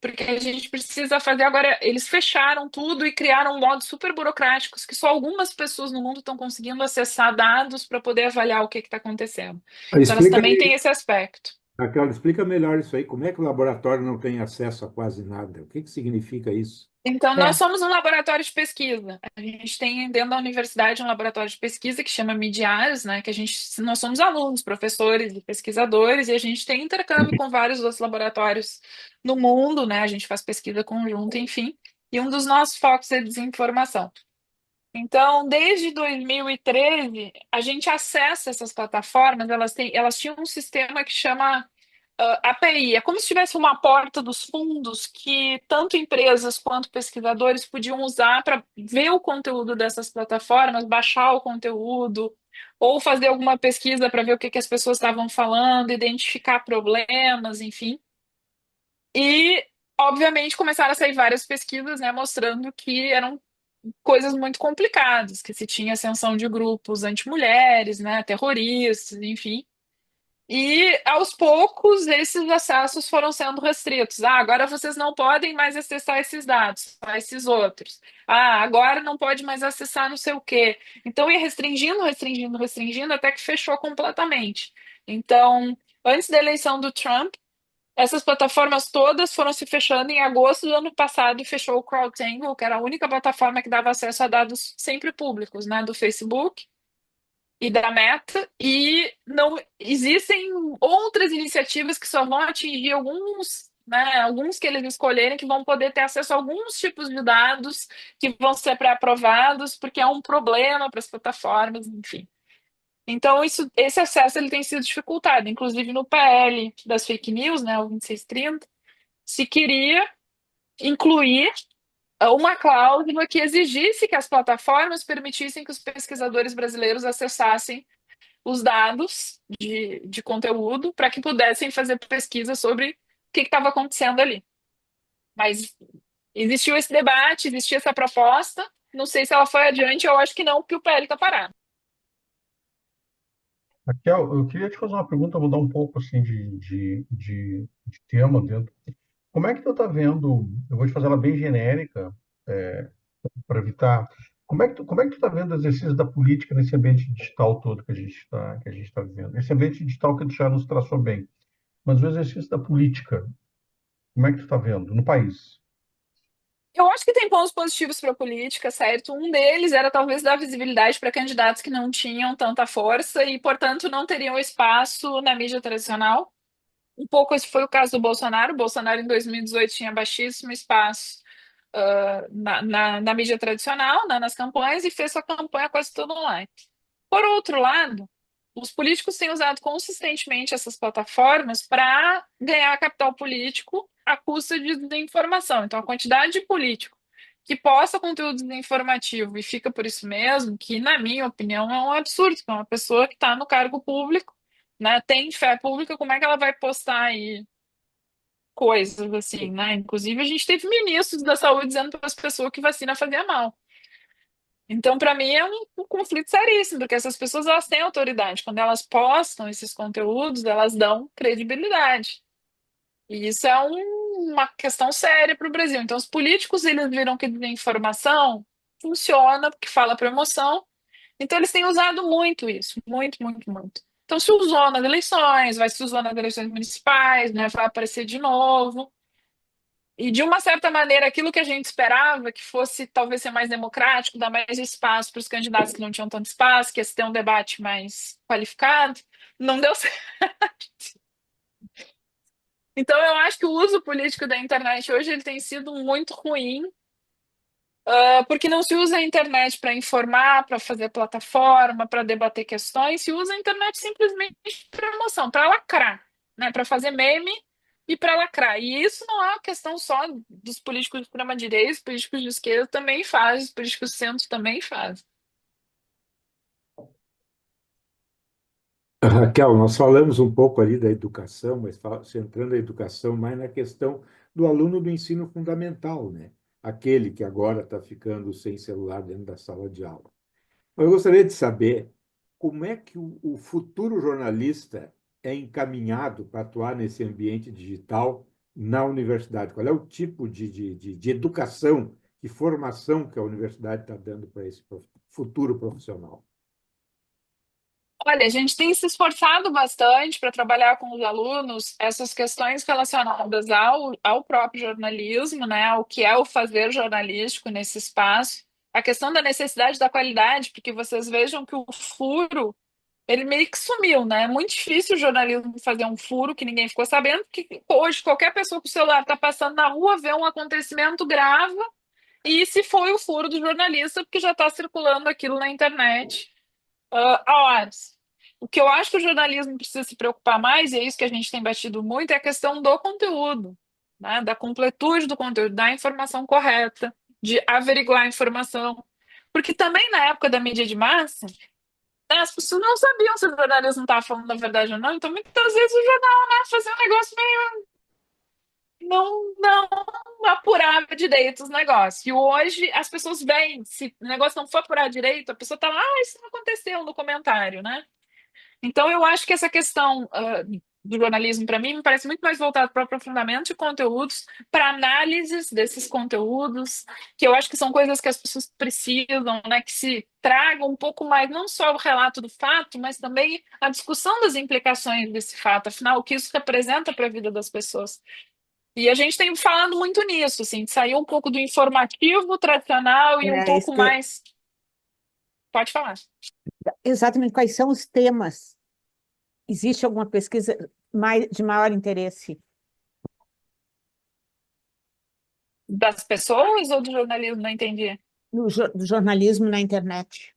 [SPEAKER 3] Porque a gente precisa fazer agora. Eles fecharam tudo e criaram modos super burocráticos que só algumas pessoas no mundo estão conseguindo acessar dados para poder avaliar o que está acontecendo. Então, elas
[SPEAKER 1] Explica,
[SPEAKER 3] também têm esse aspecto.
[SPEAKER 1] Raquel, explica melhor isso aí. Como é que o laboratório não tem acesso a quase nada? O que que significa isso?
[SPEAKER 3] Então, nós
[SPEAKER 7] é.
[SPEAKER 3] somos um laboratório de pesquisa. A gente tem dentro da universidade um laboratório de pesquisa que chama Midiares, né? Que nós somos alunos, professores e pesquisadores, e a gente tem intercâmbio com vários outros laboratórios no mundo, né? A gente faz pesquisa conjunta, enfim. E um dos nossos focos é desinformação. Então, desde 2013, a gente acessa essas plataformas, elas tinham um sistema que chama API. É como se tivesse uma porta dos fundos que tanto empresas quanto pesquisadores podiam usar para ver o conteúdo dessas plataformas, baixar o conteúdo, ou fazer alguma pesquisa para ver o que que as pessoas estavam falando, identificar problemas, enfim. E, obviamente, começaram a sair várias pesquisas, né, mostrando que eram coisas muito complicadas, que se tinha ascensão de grupos anti-mulheres, né, terroristas, enfim. E aos poucos esses acessos foram sendo restritos. Ah, agora vocês não podem mais acessar esses dados, só esses outros. Ah, agora não pode mais acessar não sei o quê. Então ia restringindo, restringindo, restringindo até que fechou completamente. Então, antes da eleição do Trump, essas plataformas todas foram se fechando. Em agosto do ano passado, fechou o CrowdTangle, que era a única plataforma que dava acesso a dados sempre públicos, né, do Facebook. e da Meta, e não existem outras iniciativas que só vão atingir alguns, né, alguns que eles escolherem, que vão poder ter acesso a alguns tipos de dados que vão ser pré-aprovados, porque é um problema para as plataformas, enfim. Então, esse acesso ele tem sido dificultado, inclusive no PL das fake news, né, o 2630, se queria incluir uma cláusula que exigisse que as plataformas permitissem que os pesquisadores brasileiros acessassem os dados de conteúdo para que pudessem fazer pesquisa sobre o que estava acontecendo ali. Mas existiu esse debate, existia essa proposta, não sei se ela foi adiante, eu acho que não, porque o PL está parado.
[SPEAKER 2] Raquel, eu queria te fazer uma pergunta, mudar um pouco assim de tema dentro. Como é que tu está vendo? Eu vou te fazer ela bem genérica, para evitar. Como é que tu está vendo o exercício da política nesse ambiente digital todo que a gente está vivendo? Esse ambiente digital que tu já nos traçou bem, mas o exercício da política, como é que tu está vendo no país?
[SPEAKER 3] Eu acho que tem pontos positivos para a política, certo? Um deles era talvez dar visibilidade para candidatos que não tinham tanta força e, portanto, não teriam espaço na mídia tradicional. Um pouco esse foi o caso do Bolsonaro. O Bolsonaro, em 2018, tinha baixíssimo espaço na mídia tradicional, né, nas campanhas, e fez sua campanha quase toda online. Por outro lado, os políticos têm usado consistentemente essas plataformas para ganhar capital político à custa de desinformação. Então, a quantidade de político que posta conteúdo desinformativo e fica por isso mesmo, que, na minha opinião, é um absurdo. Que é uma pessoa que está no cargo público, né, tem fé pública, como é que ela vai postar aí coisas assim, né? Inclusive, a gente teve ministros da saúde dizendo para as pessoas que vacina fazia mal. Então, para mim, é um conflito seríssimo, porque essas pessoas elas têm autoridade. Quando elas postam esses conteúdos, elas dão credibilidade. E isso é uma questão séria para o Brasil. Então, os políticos eles viram que desinformação funciona, porque fala para emoção. Então, eles têm usado muito isso, muito, muito, muito. Então, se usou nas eleições, vai se usar nas eleições municipais, né, vai aparecer de novo. E, de uma certa maneira, aquilo que a gente esperava, que fosse talvez ser mais democrático, dar mais espaço para os candidatos que não tinham tanto espaço, que ia se ter um debate mais qualificado, não deu certo. Então, eu acho que o uso político da internet hoje ele tem sido muito ruim, porque não se usa a internet para informar, para fazer plataforma, para debater questões, se usa a internet simplesmente para emoção, para lacrar, né? Para fazer meme e para lacrar. E isso não é uma questão só dos políticos de extrema-direita, os políticos de esquerda também fazem, os políticos de centro também fazem.
[SPEAKER 1] Raquel, nós falamos um pouco ali da educação, mas centrando a educação mais na questão do aluno do ensino fundamental, né? Aquele que agora está ficando sem celular dentro da sala de aula. Eu gostaria de saber como é que o futuro jornalista é encaminhado para atuar nesse ambiente digital na universidade. Qual é o tipo de educação, de formação que a universidade está dando para esse futuro profissional?
[SPEAKER 3] Olha, a gente tem se esforçado bastante para trabalhar com os alunos essas questões relacionadas ao próprio jornalismo, né, ao que é o fazer jornalístico nesse espaço, a questão da necessidade da qualidade, porque vocês vejam que o furo, ele meio que sumiu, né? É muito difícil o jornalismo fazer um furo que ninguém ficou sabendo, porque hoje qualquer pessoa com o celular está passando na rua, vê um acontecimento grave, e se foi o furo do jornalista, porque já está circulando aquilo na internet há horas. O que eu acho que o jornalismo precisa se preocupar mais, e é isso que a gente tem batido muito, é a questão do conteúdo, né? Da completude do conteúdo, da informação correta, de averiguar a informação. Porque também na época da mídia de massa, né, as pessoas não sabiam se o jornalismo estava falando a verdade ou não, então muitas vezes o jornal, né, fazia um negócio meio. Não apurava direito os negócios. E hoje as pessoas veem, se o negócio não for apurar direito, a pessoa está lá, isso não aconteceu no comentário, né? Então, eu acho que essa questão do jornalismo, para mim, me parece muito mais voltado para o aprofundamento de conteúdos, para análises desses conteúdos, que eu acho que são coisas que as pessoas precisam, né? Que se tragam um pouco mais, não só o relato do fato, mas também a discussão das implicações desse fato, afinal, o que isso representa para a vida das pessoas. E a gente tem falado muito nisso, assim, de sair um pouco do informativo tradicional e um
[SPEAKER 7] É isso
[SPEAKER 3] pouco
[SPEAKER 7] que
[SPEAKER 3] mais. Pode falar.
[SPEAKER 7] Exatamente quais são os temas? Existe alguma pesquisa de maior interesse?
[SPEAKER 3] Das pessoas ou do jornalismo? Não entendi.
[SPEAKER 7] Do jornalismo na internet?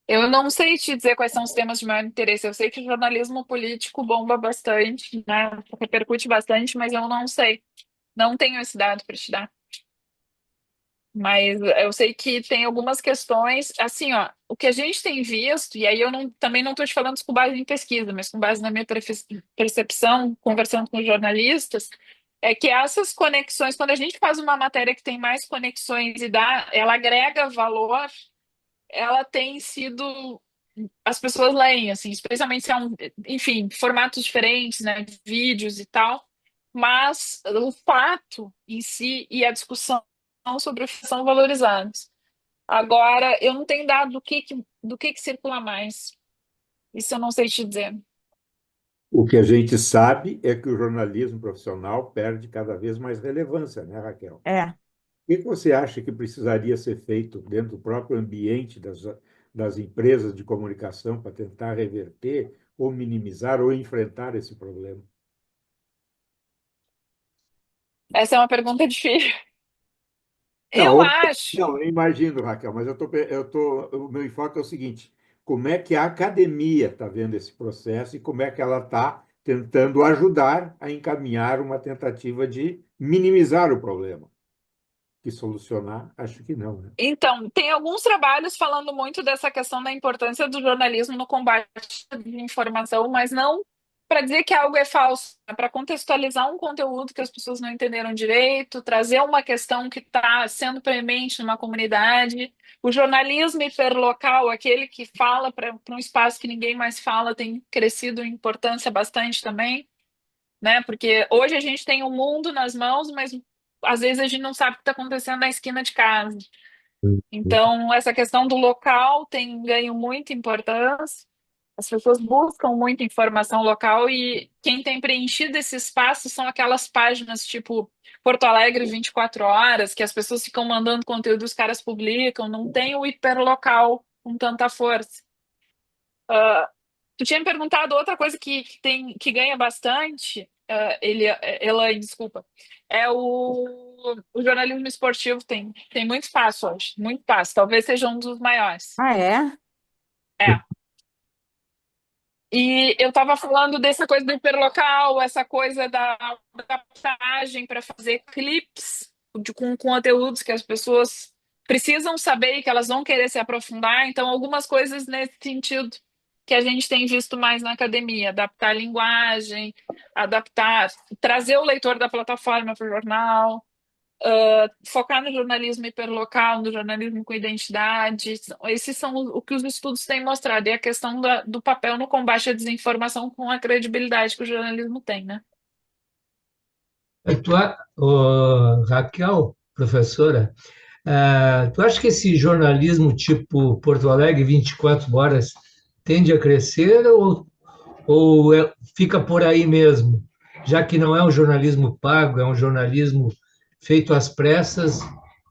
[SPEAKER 3] Eu não sei te dizer quais são os temas de maior interesse. Eu sei que o jornalismo político bomba bastante, né? Repercute bastante, mas eu não sei. Não tenho esse dado para te dar. Mas eu sei que tem algumas questões, assim, ó, o que a gente tem visto, e aí eu também não estou te falando isso com base em pesquisa, mas com base na minha percepção, conversando com jornalistas, é que essas conexões, quando a gente faz uma matéria que tem mais conexões e ela agrega valor, ela tem sido, as pessoas leem, assim, especialmente se é enfim, formatos diferentes, né, de vídeos e tal, mas o fato em si e a discussão sobre o que são valorizados. Agora, eu não tenho dado do que circula mais. Isso eu não sei te dizer.
[SPEAKER 1] O que a gente sabe é que o jornalismo profissional perde cada vez mais relevância, né, Raquel?
[SPEAKER 7] É.
[SPEAKER 1] O que você acha que precisaria ser feito dentro do próprio ambiente das empresas de comunicação para tentar reverter ou minimizar ou enfrentar esse problema?
[SPEAKER 3] Essa é uma pergunta difícil.
[SPEAKER 1] Não,
[SPEAKER 3] Eu acho.
[SPEAKER 1] não, eu imagino, Raquel, mas o meu enfoque é o seguinte: como é que a academia está vendo esse processo e como é que ela está tentando ajudar a encaminhar uma tentativa de minimizar o problema? Que solucionar, acho que não, né?
[SPEAKER 3] Então, tem alguns trabalhos falando muito dessa questão da importância do jornalismo no combate à desinformação, mas não para dizer que algo é falso, é para contextualizar um conteúdo que as pessoas não entenderam direito, trazer uma questão que está sendo premente numa comunidade. O jornalismo hiperlocal, aquele que fala para um espaço que ninguém mais fala, tem crescido em importância bastante também, né? Porque hoje a gente tem o mundo nas mãos, mas às vezes a gente não sabe o que está acontecendo na esquina de casa. Então, essa questão do local tem ganho muita importância. As pessoas buscam muita informação local e quem tem preenchido esse espaço são aquelas páginas tipo Porto Alegre 24 horas, que as pessoas ficam mandando conteúdo, os caras publicam, não tem o hiperlocal com tanta força. Tu tinha me perguntado outra coisa que ganha bastante, Elaine, desculpa, é o jornalismo esportivo tem muito espaço hoje, muito espaço, talvez seja um dos maiores.
[SPEAKER 7] Ah, é?
[SPEAKER 3] É. E eu estava falando dessa coisa do hiperlocal, essa coisa da adaptagem para fazer clips com conteúdos que as pessoas precisam saber e que elas vão querer se aprofundar. Então, algumas coisas nesse sentido que a gente tem visto mais na academia, adaptar a linguagem, adaptar, trazer o leitor da plataforma para o jornal, focar no jornalismo hiperlocal, no jornalismo com identidade. Esses são o que os estudos têm mostrado, e a questão do papel no combate à desinformação com a credibilidade que o jornalismo tem, né?
[SPEAKER 8] Raquel, professora, tu acha que esse jornalismo tipo Porto Alegre 24 horas tende a crescer ou fica por aí mesmo, já que não é um jornalismo pago, é um jornalismo feito às pressas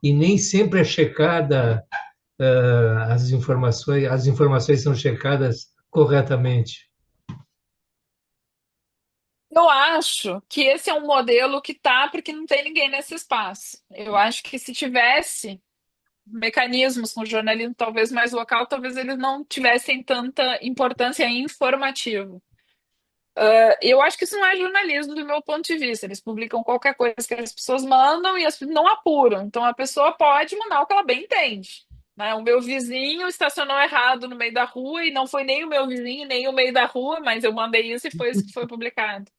[SPEAKER 8] e nem sempre é checada, as informações são checadas corretamente?
[SPEAKER 3] Eu acho que esse é um modelo que tá porque não tem ninguém nesse espaço. Eu acho que se tivesse mecanismos com jornalismo talvez mais local, talvez eles não tivessem tanta importância informativa. Eu acho que isso não é jornalismo do meu ponto de vista. Eles publicam qualquer coisa que as pessoas mandam e as pessoas não apuram. Então a pessoa pode mandar o que ela bem entende. Né? O meu vizinho estacionou errado no meio da rua e não foi nem o meu vizinho, nem o meio da rua, mas eu mandei isso e foi isso que foi publicado.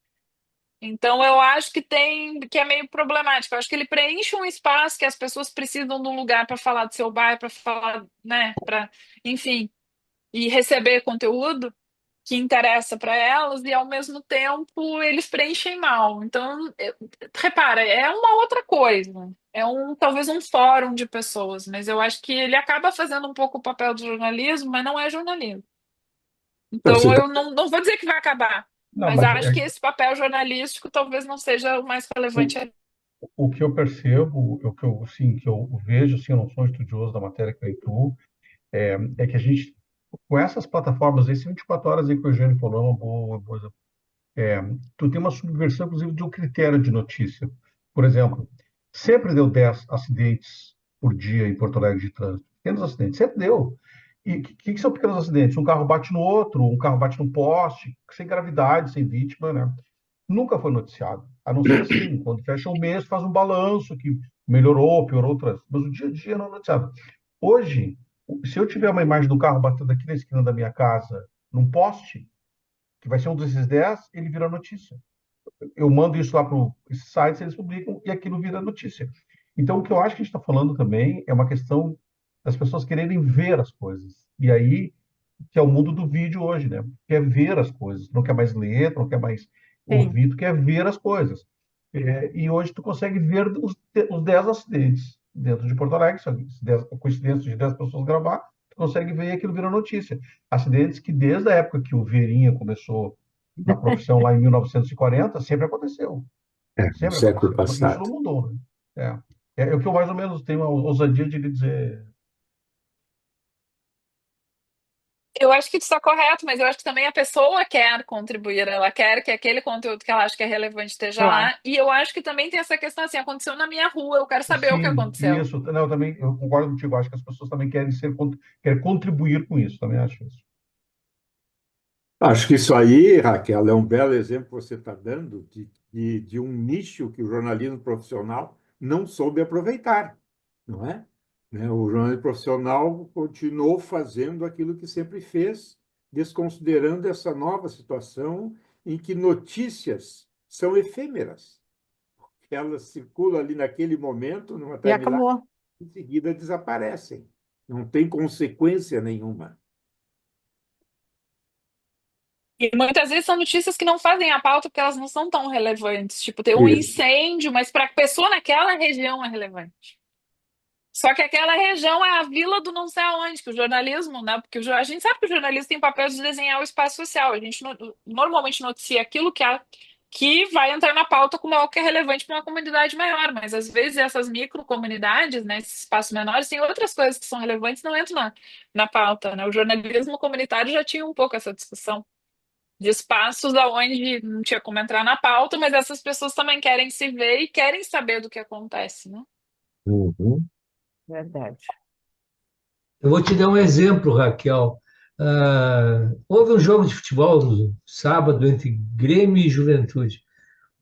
[SPEAKER 3] Então eu acho que é meio problemático. Eu acho que ele preenche um espaço que as pessoas precisam de um lugar para falar do seu bairro, para falar, né, para, enfim, e receber conteúdo que interessa para elas e ao mesmo tempo eles preenchem mal. Então, repara, é uma outra coisa. É talvez um fórum de pessoas, mas eu acho que ele acaba fazendo um pouco o papel do jornalismo, mas não é jornalismo.
[SPEAKER 1] Não, você
[SPEAKER 3] Então,
[SPEAKER 1] tá-
[SPEAKER 3] eu não vou dizer que vai acabar,
[SPEAKER 2] Não,
[SPEAKER 3] mas
[SPEAKER 2] mas
[SPEAKER 3] acho que esse papel jornalístico talvez não seja o mais relevante.
[SPEAKER 2] o que eu percebo, o que eu, sim, que eu vejo, assim, eu não sou estudioso da matéria que tu, É que a gente, com essas plataformas, esse 24 horas aí que o Eugênio falou, é uma boa. Tu tem uma subversão, inclusive, de um critério de notícia. Por exemplo, sempre deu 10 acidentes por dia em Porto Alegre de trânsito. Pequenos acidentes, sempre deu. E o que são pequenos acidentes? Um carro bate no outro, um carro bate no poste, sem gravidade, sem vítima, né? Nunca foi noticiado. A não ser assim, quando fecha o mês, faz um balanço que melhorou, piorou, mas o dia a dia não é noticiado. Hoje, se eu tiver uma imagem do carro batendo aqui na esquina da minha casa, num poste, que vai ser um desses 10, ele vira notícia. Eu mando isso lá para esses sites, eles publicam e aquilo vira notícia. Então, o que eu acho que a gente está falando também é uma questão das pessoas quererem ver as coisas. E aí, que é o mundo do vídeo hoje, né? Quer ver as coisas, não quer mais ler, não quer mais
[SPEAKER 7] Sim.
[SPEAKER 2] ouvir, tu quer ver as coisas. E hoje tu consegue ver os 10 acidentes dentro de Porto Alegre, se 10, coincidência de 10 pessoas gravar, tu consegue ver e aquilo vira notícia. Acidentes que desde a época que o Verinha começou na profissão lá em 1940, sempre aconteceu.
[SPEAKER 1] No
[SPEAKER 2] Sempre
[SPEAKER 1] século
[SPEAKER 2] aconteceu. Isso não
[SPEAKER 1] passado.
[SPEAKER 2] mudou, né? É o que eu mais ou menos tenho a ousadia de lhe dizer.
[SPEAKER 3] Eu acho que isso está correto, mas eu acho que também a pessoa quer contribuir, ela quer que aquele conteúdo que ela acha que é relevante esteja
[SPEAKER 7] Claro.
[SPEAKER 3] lá. E eu acho que também tem essa questão assim, aconteceu na minha rua, eu quero saber o que
[SPEAKER 2] Sim,
[SPEAKER 3] aconteceu.
[SPEAKER 2] isso. Não, também, eu concordo contigo. Acho que as pessoas também querem contribuir com isso. Também acho isso.
[SPEAKER 1] Acho que isso aí, Raquel, é um belo exemplo que você está dando de um nicho que o jornalismo profissional não soube aproveitar, não é? Né? O jornalismo profissional continuou fazendo aquilo que sempre fez, desconsiderando essa nova situação em que notícias são efêmeras. Elas circulam ali naquele momento, numa
[SPEAKER 7] E
[SPEAKER 1] timeline,
[SPEAKER 7] acabou.
[SPEAKER 1] e em seguida desaparecem. Não tem consequência nenhuma.
[SPEAKER 3] E muitas vezes são notícias que não fazem a pauta porque elas não são tão relevantes. Tipo, ter um
[SPEAKER 1] Isso.
[SPEAKER 3] incêndio, mas para a pessoa naquela região é relevante. Só que aquela região é a vila do não sei aonde, que o jornalismo, né? Porque a gente sabe que o jornalista tem o papel de desenhar o espaço social. A gente normalmente noticia aquilo que vai entrar na pauta como algo que é relevante para uma comunidade maior, mas às vezes essas microcomunidades, né, esses espaços menores, têm outras coisas que são relevantes e não entram na pauta, né? O jornalismo comunitário já tinha um pouco essa discussão de espaços aonde não tinha como entrar na pauta, mas essas pessoas também querem se ver e querem saber do que acontece, né?
[SPEAKER 1] Uhum.
[SPEAKER 7] Verdade.
[SPEAKER 8] Eu vou te dar um exemplo, Raquel. Houve um jogo de futebol no sábado entre Grêmio e Juventude.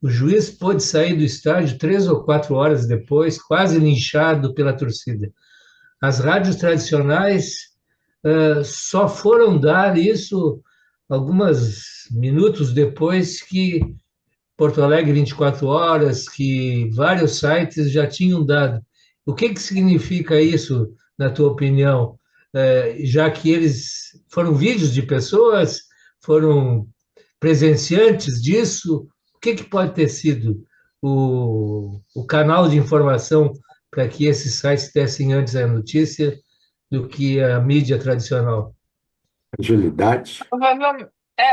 [SPEAKER 8] O juiz pôde sair do estádio 3 ou 4 horas depois, quase linchado pela torcida. As rádios tradicionais só foram dar isso alguns minutos depois que Porto Alegre 24 horas, que vários sites já tinham dado. O que que significa isso, na tua opinião? Já que eles foram vídeos de pessoas, foram presenciantes disso, o que que pode ter sido o canal de informação para que esses sites dessem antes a notícia do que a mídia tradicional?
[SPEAKER 1] Agilidade.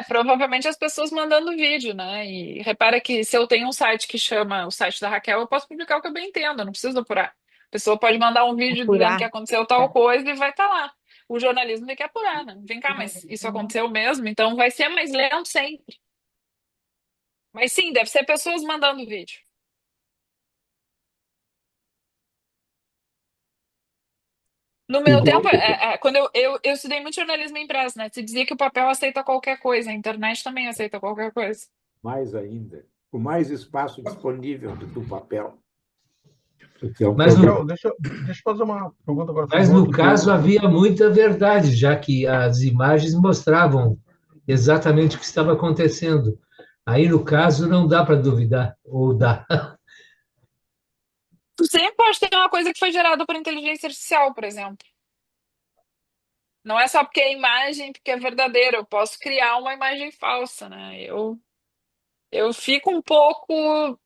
[SPEAKER 3] Provavelmente as pessoas mandando vídeo, né? E repara que se eu tenho um site que chama o site da Raquel, eu posso publicar o que eu bem entendo, eu não preciso apurar. A pessoa pode mandar um vídeo dizendo que
[SPEAKER 7] Apurar.
[SPEAKER 3] aconteceu tal coisa e vai estar lá. O jornalismo tem que apurar, né? Vem cá, mas isso aconteceu mesmo, então vai ser mais lento sempre. Mas sim, deve ser pessoas mandando vídeo. No meu tempo,
[SPEAKER 1] Igual,
[SPEAKER 3] quando eu estudei muito jornalismo impresso, né? Se dizia que o papel aceita qualquer coisa, a internet também aceita qualquer coisa.
[SPEAKER 1] mais ainda, com mais espaço disponível do que o papel, o que é um
[SPEAKER 8] Mas
[SPEAKER 1] problema.
[SPEAKER 8] no,
[SPEAKER 2] Raquel, deixa eu fazer uma pergunta agora, por
[SPEAKER 8] mas
[SPEAKER 2] favor.
[SPEAKER 8] no caso havia muita verdade, já que as imagens mostravam exatamente o que estava acontecendo. Aí, no caso, não dá para duvidar, ou dá.
[SPEAKER 3] Tu sempre pode ter uma coisa que foi gerada por inteligência artificial, por exemplo. Não é só porque é imagem, porque é verdadeira. Eu posso criar uma imagem falsa, né? Eu fico um pouco.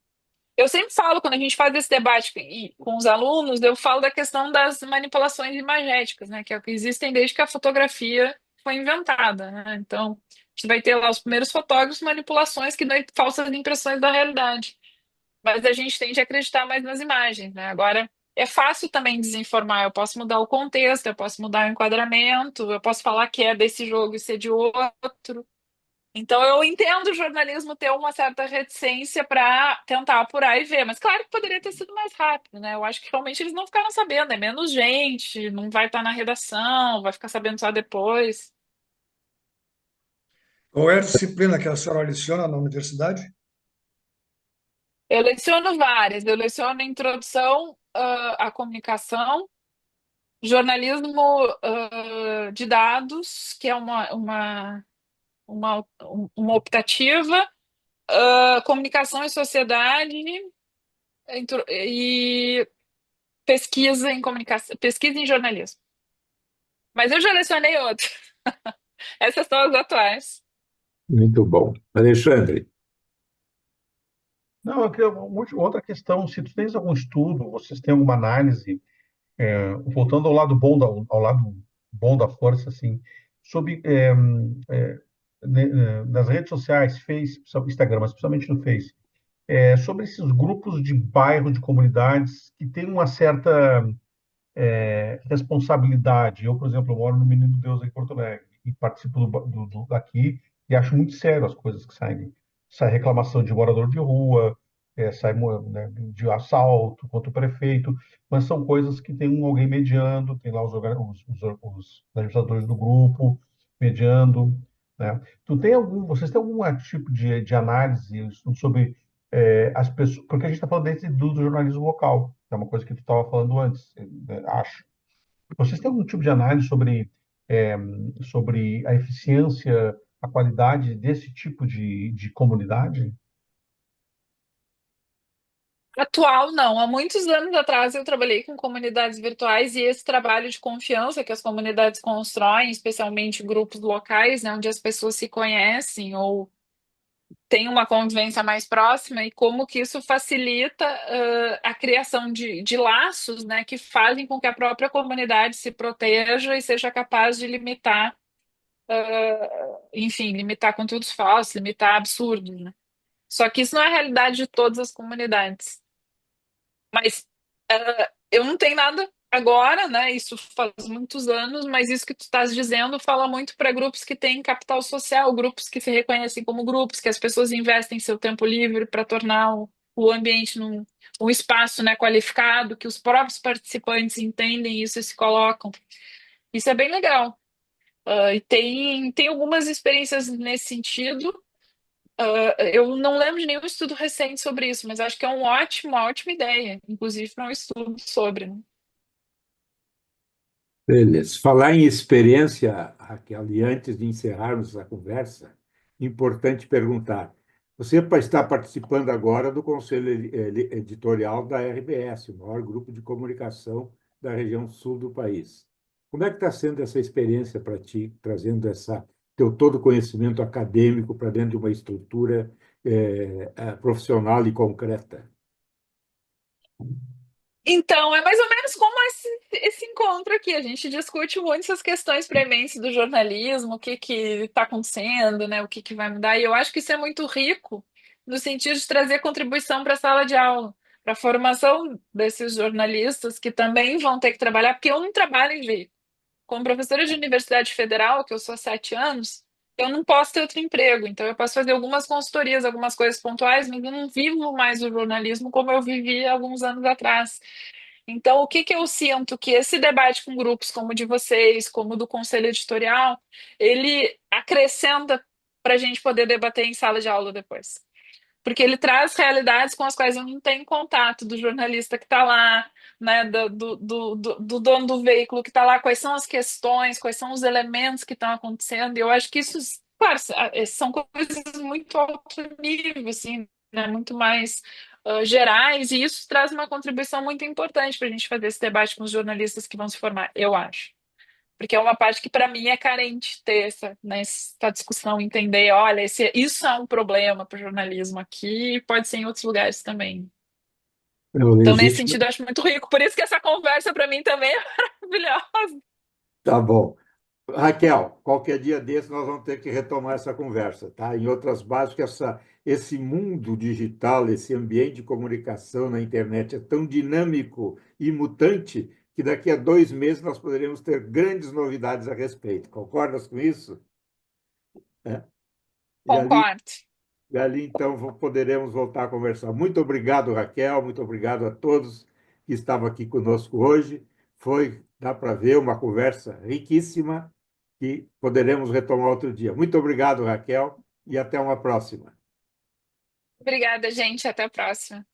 [SPEAKER 3] Eu sempre falo, quando a gente faz esse debate com os alunos, eu falo da questão das manipulações imagéticas, né? Que é o que existem desde que a fotografia foi inventada, né? Então, a gente vai ter lá os primeiros fotógrafos, manipulações que dão falsas impressões da realidade. Mas a gente tende a acreditar mais nas imagens, né? Agora, é fácil também desinformar. Eu posso mudar o contexto, eu posso mudar o enquadramento, eu posso falar que é desse jogo e ser de outro. Então, eu entendo o jornalismo ter uma certa reticência para tentar apurar e ver, mas claro que poderia ter sido mais rápido, né? Eu acho que realmente eles não ficaram sabendo, é menos gente, não vai estar na redação, vai ficar sabendo só depois.
[SPEAKER 4] Qual é a disciplina que a senhora leciona na universidade?
[SPEAKER 3] Eu leciono várias, eu leciono introdução à comunicação, jornalismo de dados, que é uma, uma optativa, comunicação e sociedade e pesquisa em comunicação, pesquisa em jornalismo. Mas eu já lecionei outras. Essas são as atuais.
[SPEAKER 1] Muito bom. Alexandre,
[SPEAKER 2] Não, eu queria outra questão, se tu tens algum estudo, vocês têm alguma análise, voltando ao lado bom ao lado bom da força, assim, sobre nas redes sociais, Face, Instagram, mas principalmente no Face, sobre esses grupos de bairro, de comunidades que têm uma certa responsabilidade. Eu, por exemplo, eu moro no Menino Deus em Porto Alegre e participo daqui e acho muito sério as coisas que saem. Sai reclamação de morador de rua, sai né, de assalto contra o prefeito, mas são coisas que tem alguém mediando, tem lá os administradores do grupo mediando, né? Vocês têm algum tipo de análise sobre as pessoas, porque a gente está falando do jornalismo local, que é uma coisa que tu estava falando antes, né, acho. Vocês têm algum tipo de análise é, sobre a eficiência, a qualidade desse tipo de comunidade?
[SPEAKER 3] Atual, não. Há muitos anos atrás eu trabalhei com comunidades virtuais e esse trabalho de confiança que as comunidades constroem, especialmente grupos locais, né, onde as pessoas se conhecem ou têm uma convivência mais próxima e como que isso facilita a criação de laços, né, que fazem com que a própria comunidade se proteja e seja capaz de limitar, enfim, limitar conteúdos falsos, limitar absurdos, né? Só que isso não é a realidade de todas as comunidades. Mas eu não tenho nada agora, né? Isso faz muitos anos, mas isso que tu estás dizendo fala muito para grupos que têm capital social, grupos que se reconhecem como grupos, que as pessoas investem seu tempo livre para tornar o ambiente um espaço, né, qualificado, que os próprios participantes entendem isso e se colocam. Isso é bem legal. E tem algumas experiências nesse sentido. Eu não lembro de nenhum estudo recente sobre isso, mas acho que é uma ótima ideia, inclusive para um estudo sobre, né?
[SPEAKER 1] beleza. Falar em experiência, Raquel, e antes de encerrarmos a conversa, importante perguntar. Você está participando agora do Conselho Editorial da RBS, o maior grupo de comunicação da região sul do país. Como é que está sendo essa experiência para ti, trazendo teu todo conhecimento acadêmico para dentro de uma estrutura profissional e concreta?
[SPEAKER 3] Então, é mais ou menos como esse encontro aqui. A gente discute muito essas questões prementes do jornalismo, o que está acontecendo, né? O que vai mudar. E eu acho que isso é muito rico no sentido de trazer contribuição para a sala de aula, para a formação desses jornalistas que também vão ter que trabalhar, porque eu não trabalho em veículo. Como professora de universidade federal, que eu sou há 7 anos, eu não posso ter outro emprego. Então, eu posso fazer algumas consultorias, algumas coisas pontuais, mas eu não vivo mais o jornalismo como eu vivia alguns anos atrás. Então, o que que eu sinto que esse debate com grupos como o de vocês, como o do Conselho Editorial, ele acrescenta para a gente poder debater em sala de aula depois. Porque ele traz realidades com as quais eu não tenho contato, do jornalista que está lá, né, do dono do veículo que está lá, quais são as questões, quais são os elementos que estão acontecendo, e eu acho que isso, claro, são coisas muito alto nível, assim, né, muito mais gerais, e isso traz uma contribuição muito importante para a gente fazer esse debate com os jornalistas que vão se formar, eu acho. Porque é uma parte que, para mim, é carente ter né, essa discussão, entender, olha, isso é um problema para o jornalismo aqui e pode ser em outros lugares também.
[SPEAKER 1] Não
[SPEAKER 3] Então, nesse
[SPEAKER 1] existe.
[SPEAKER 3] sentido, eu acho muito rico. Por isso que essa conversa, para mim, também é maravilhosa.
[SPEAKER 1] Tá bom. Raquel, qualquer dia desse nós vamos ter que retomar essa conversa, tá? Em outras bases, que esse mundo digital, esse ambiente de comunicação na internet é tão dinâmico e mutante que daqui a 2 meses nós poderemos ter grandes novidades a respeito. Concordas com isso? É. E ali,
[SPEAKER 3] Concordo.
[SPEAKER 1] então, poderemos voltar a conversar. Muito obrigado, Raquel, muito obrigado a todos que estavam aqui conosco hoje. Dá para ver, uma conversa riquíssima que poderemos retomar outro dia. Muito obrigado, Raquel, e até uma próxima.
[SPEAKER 3] Obrigada, gente. Até a próxima.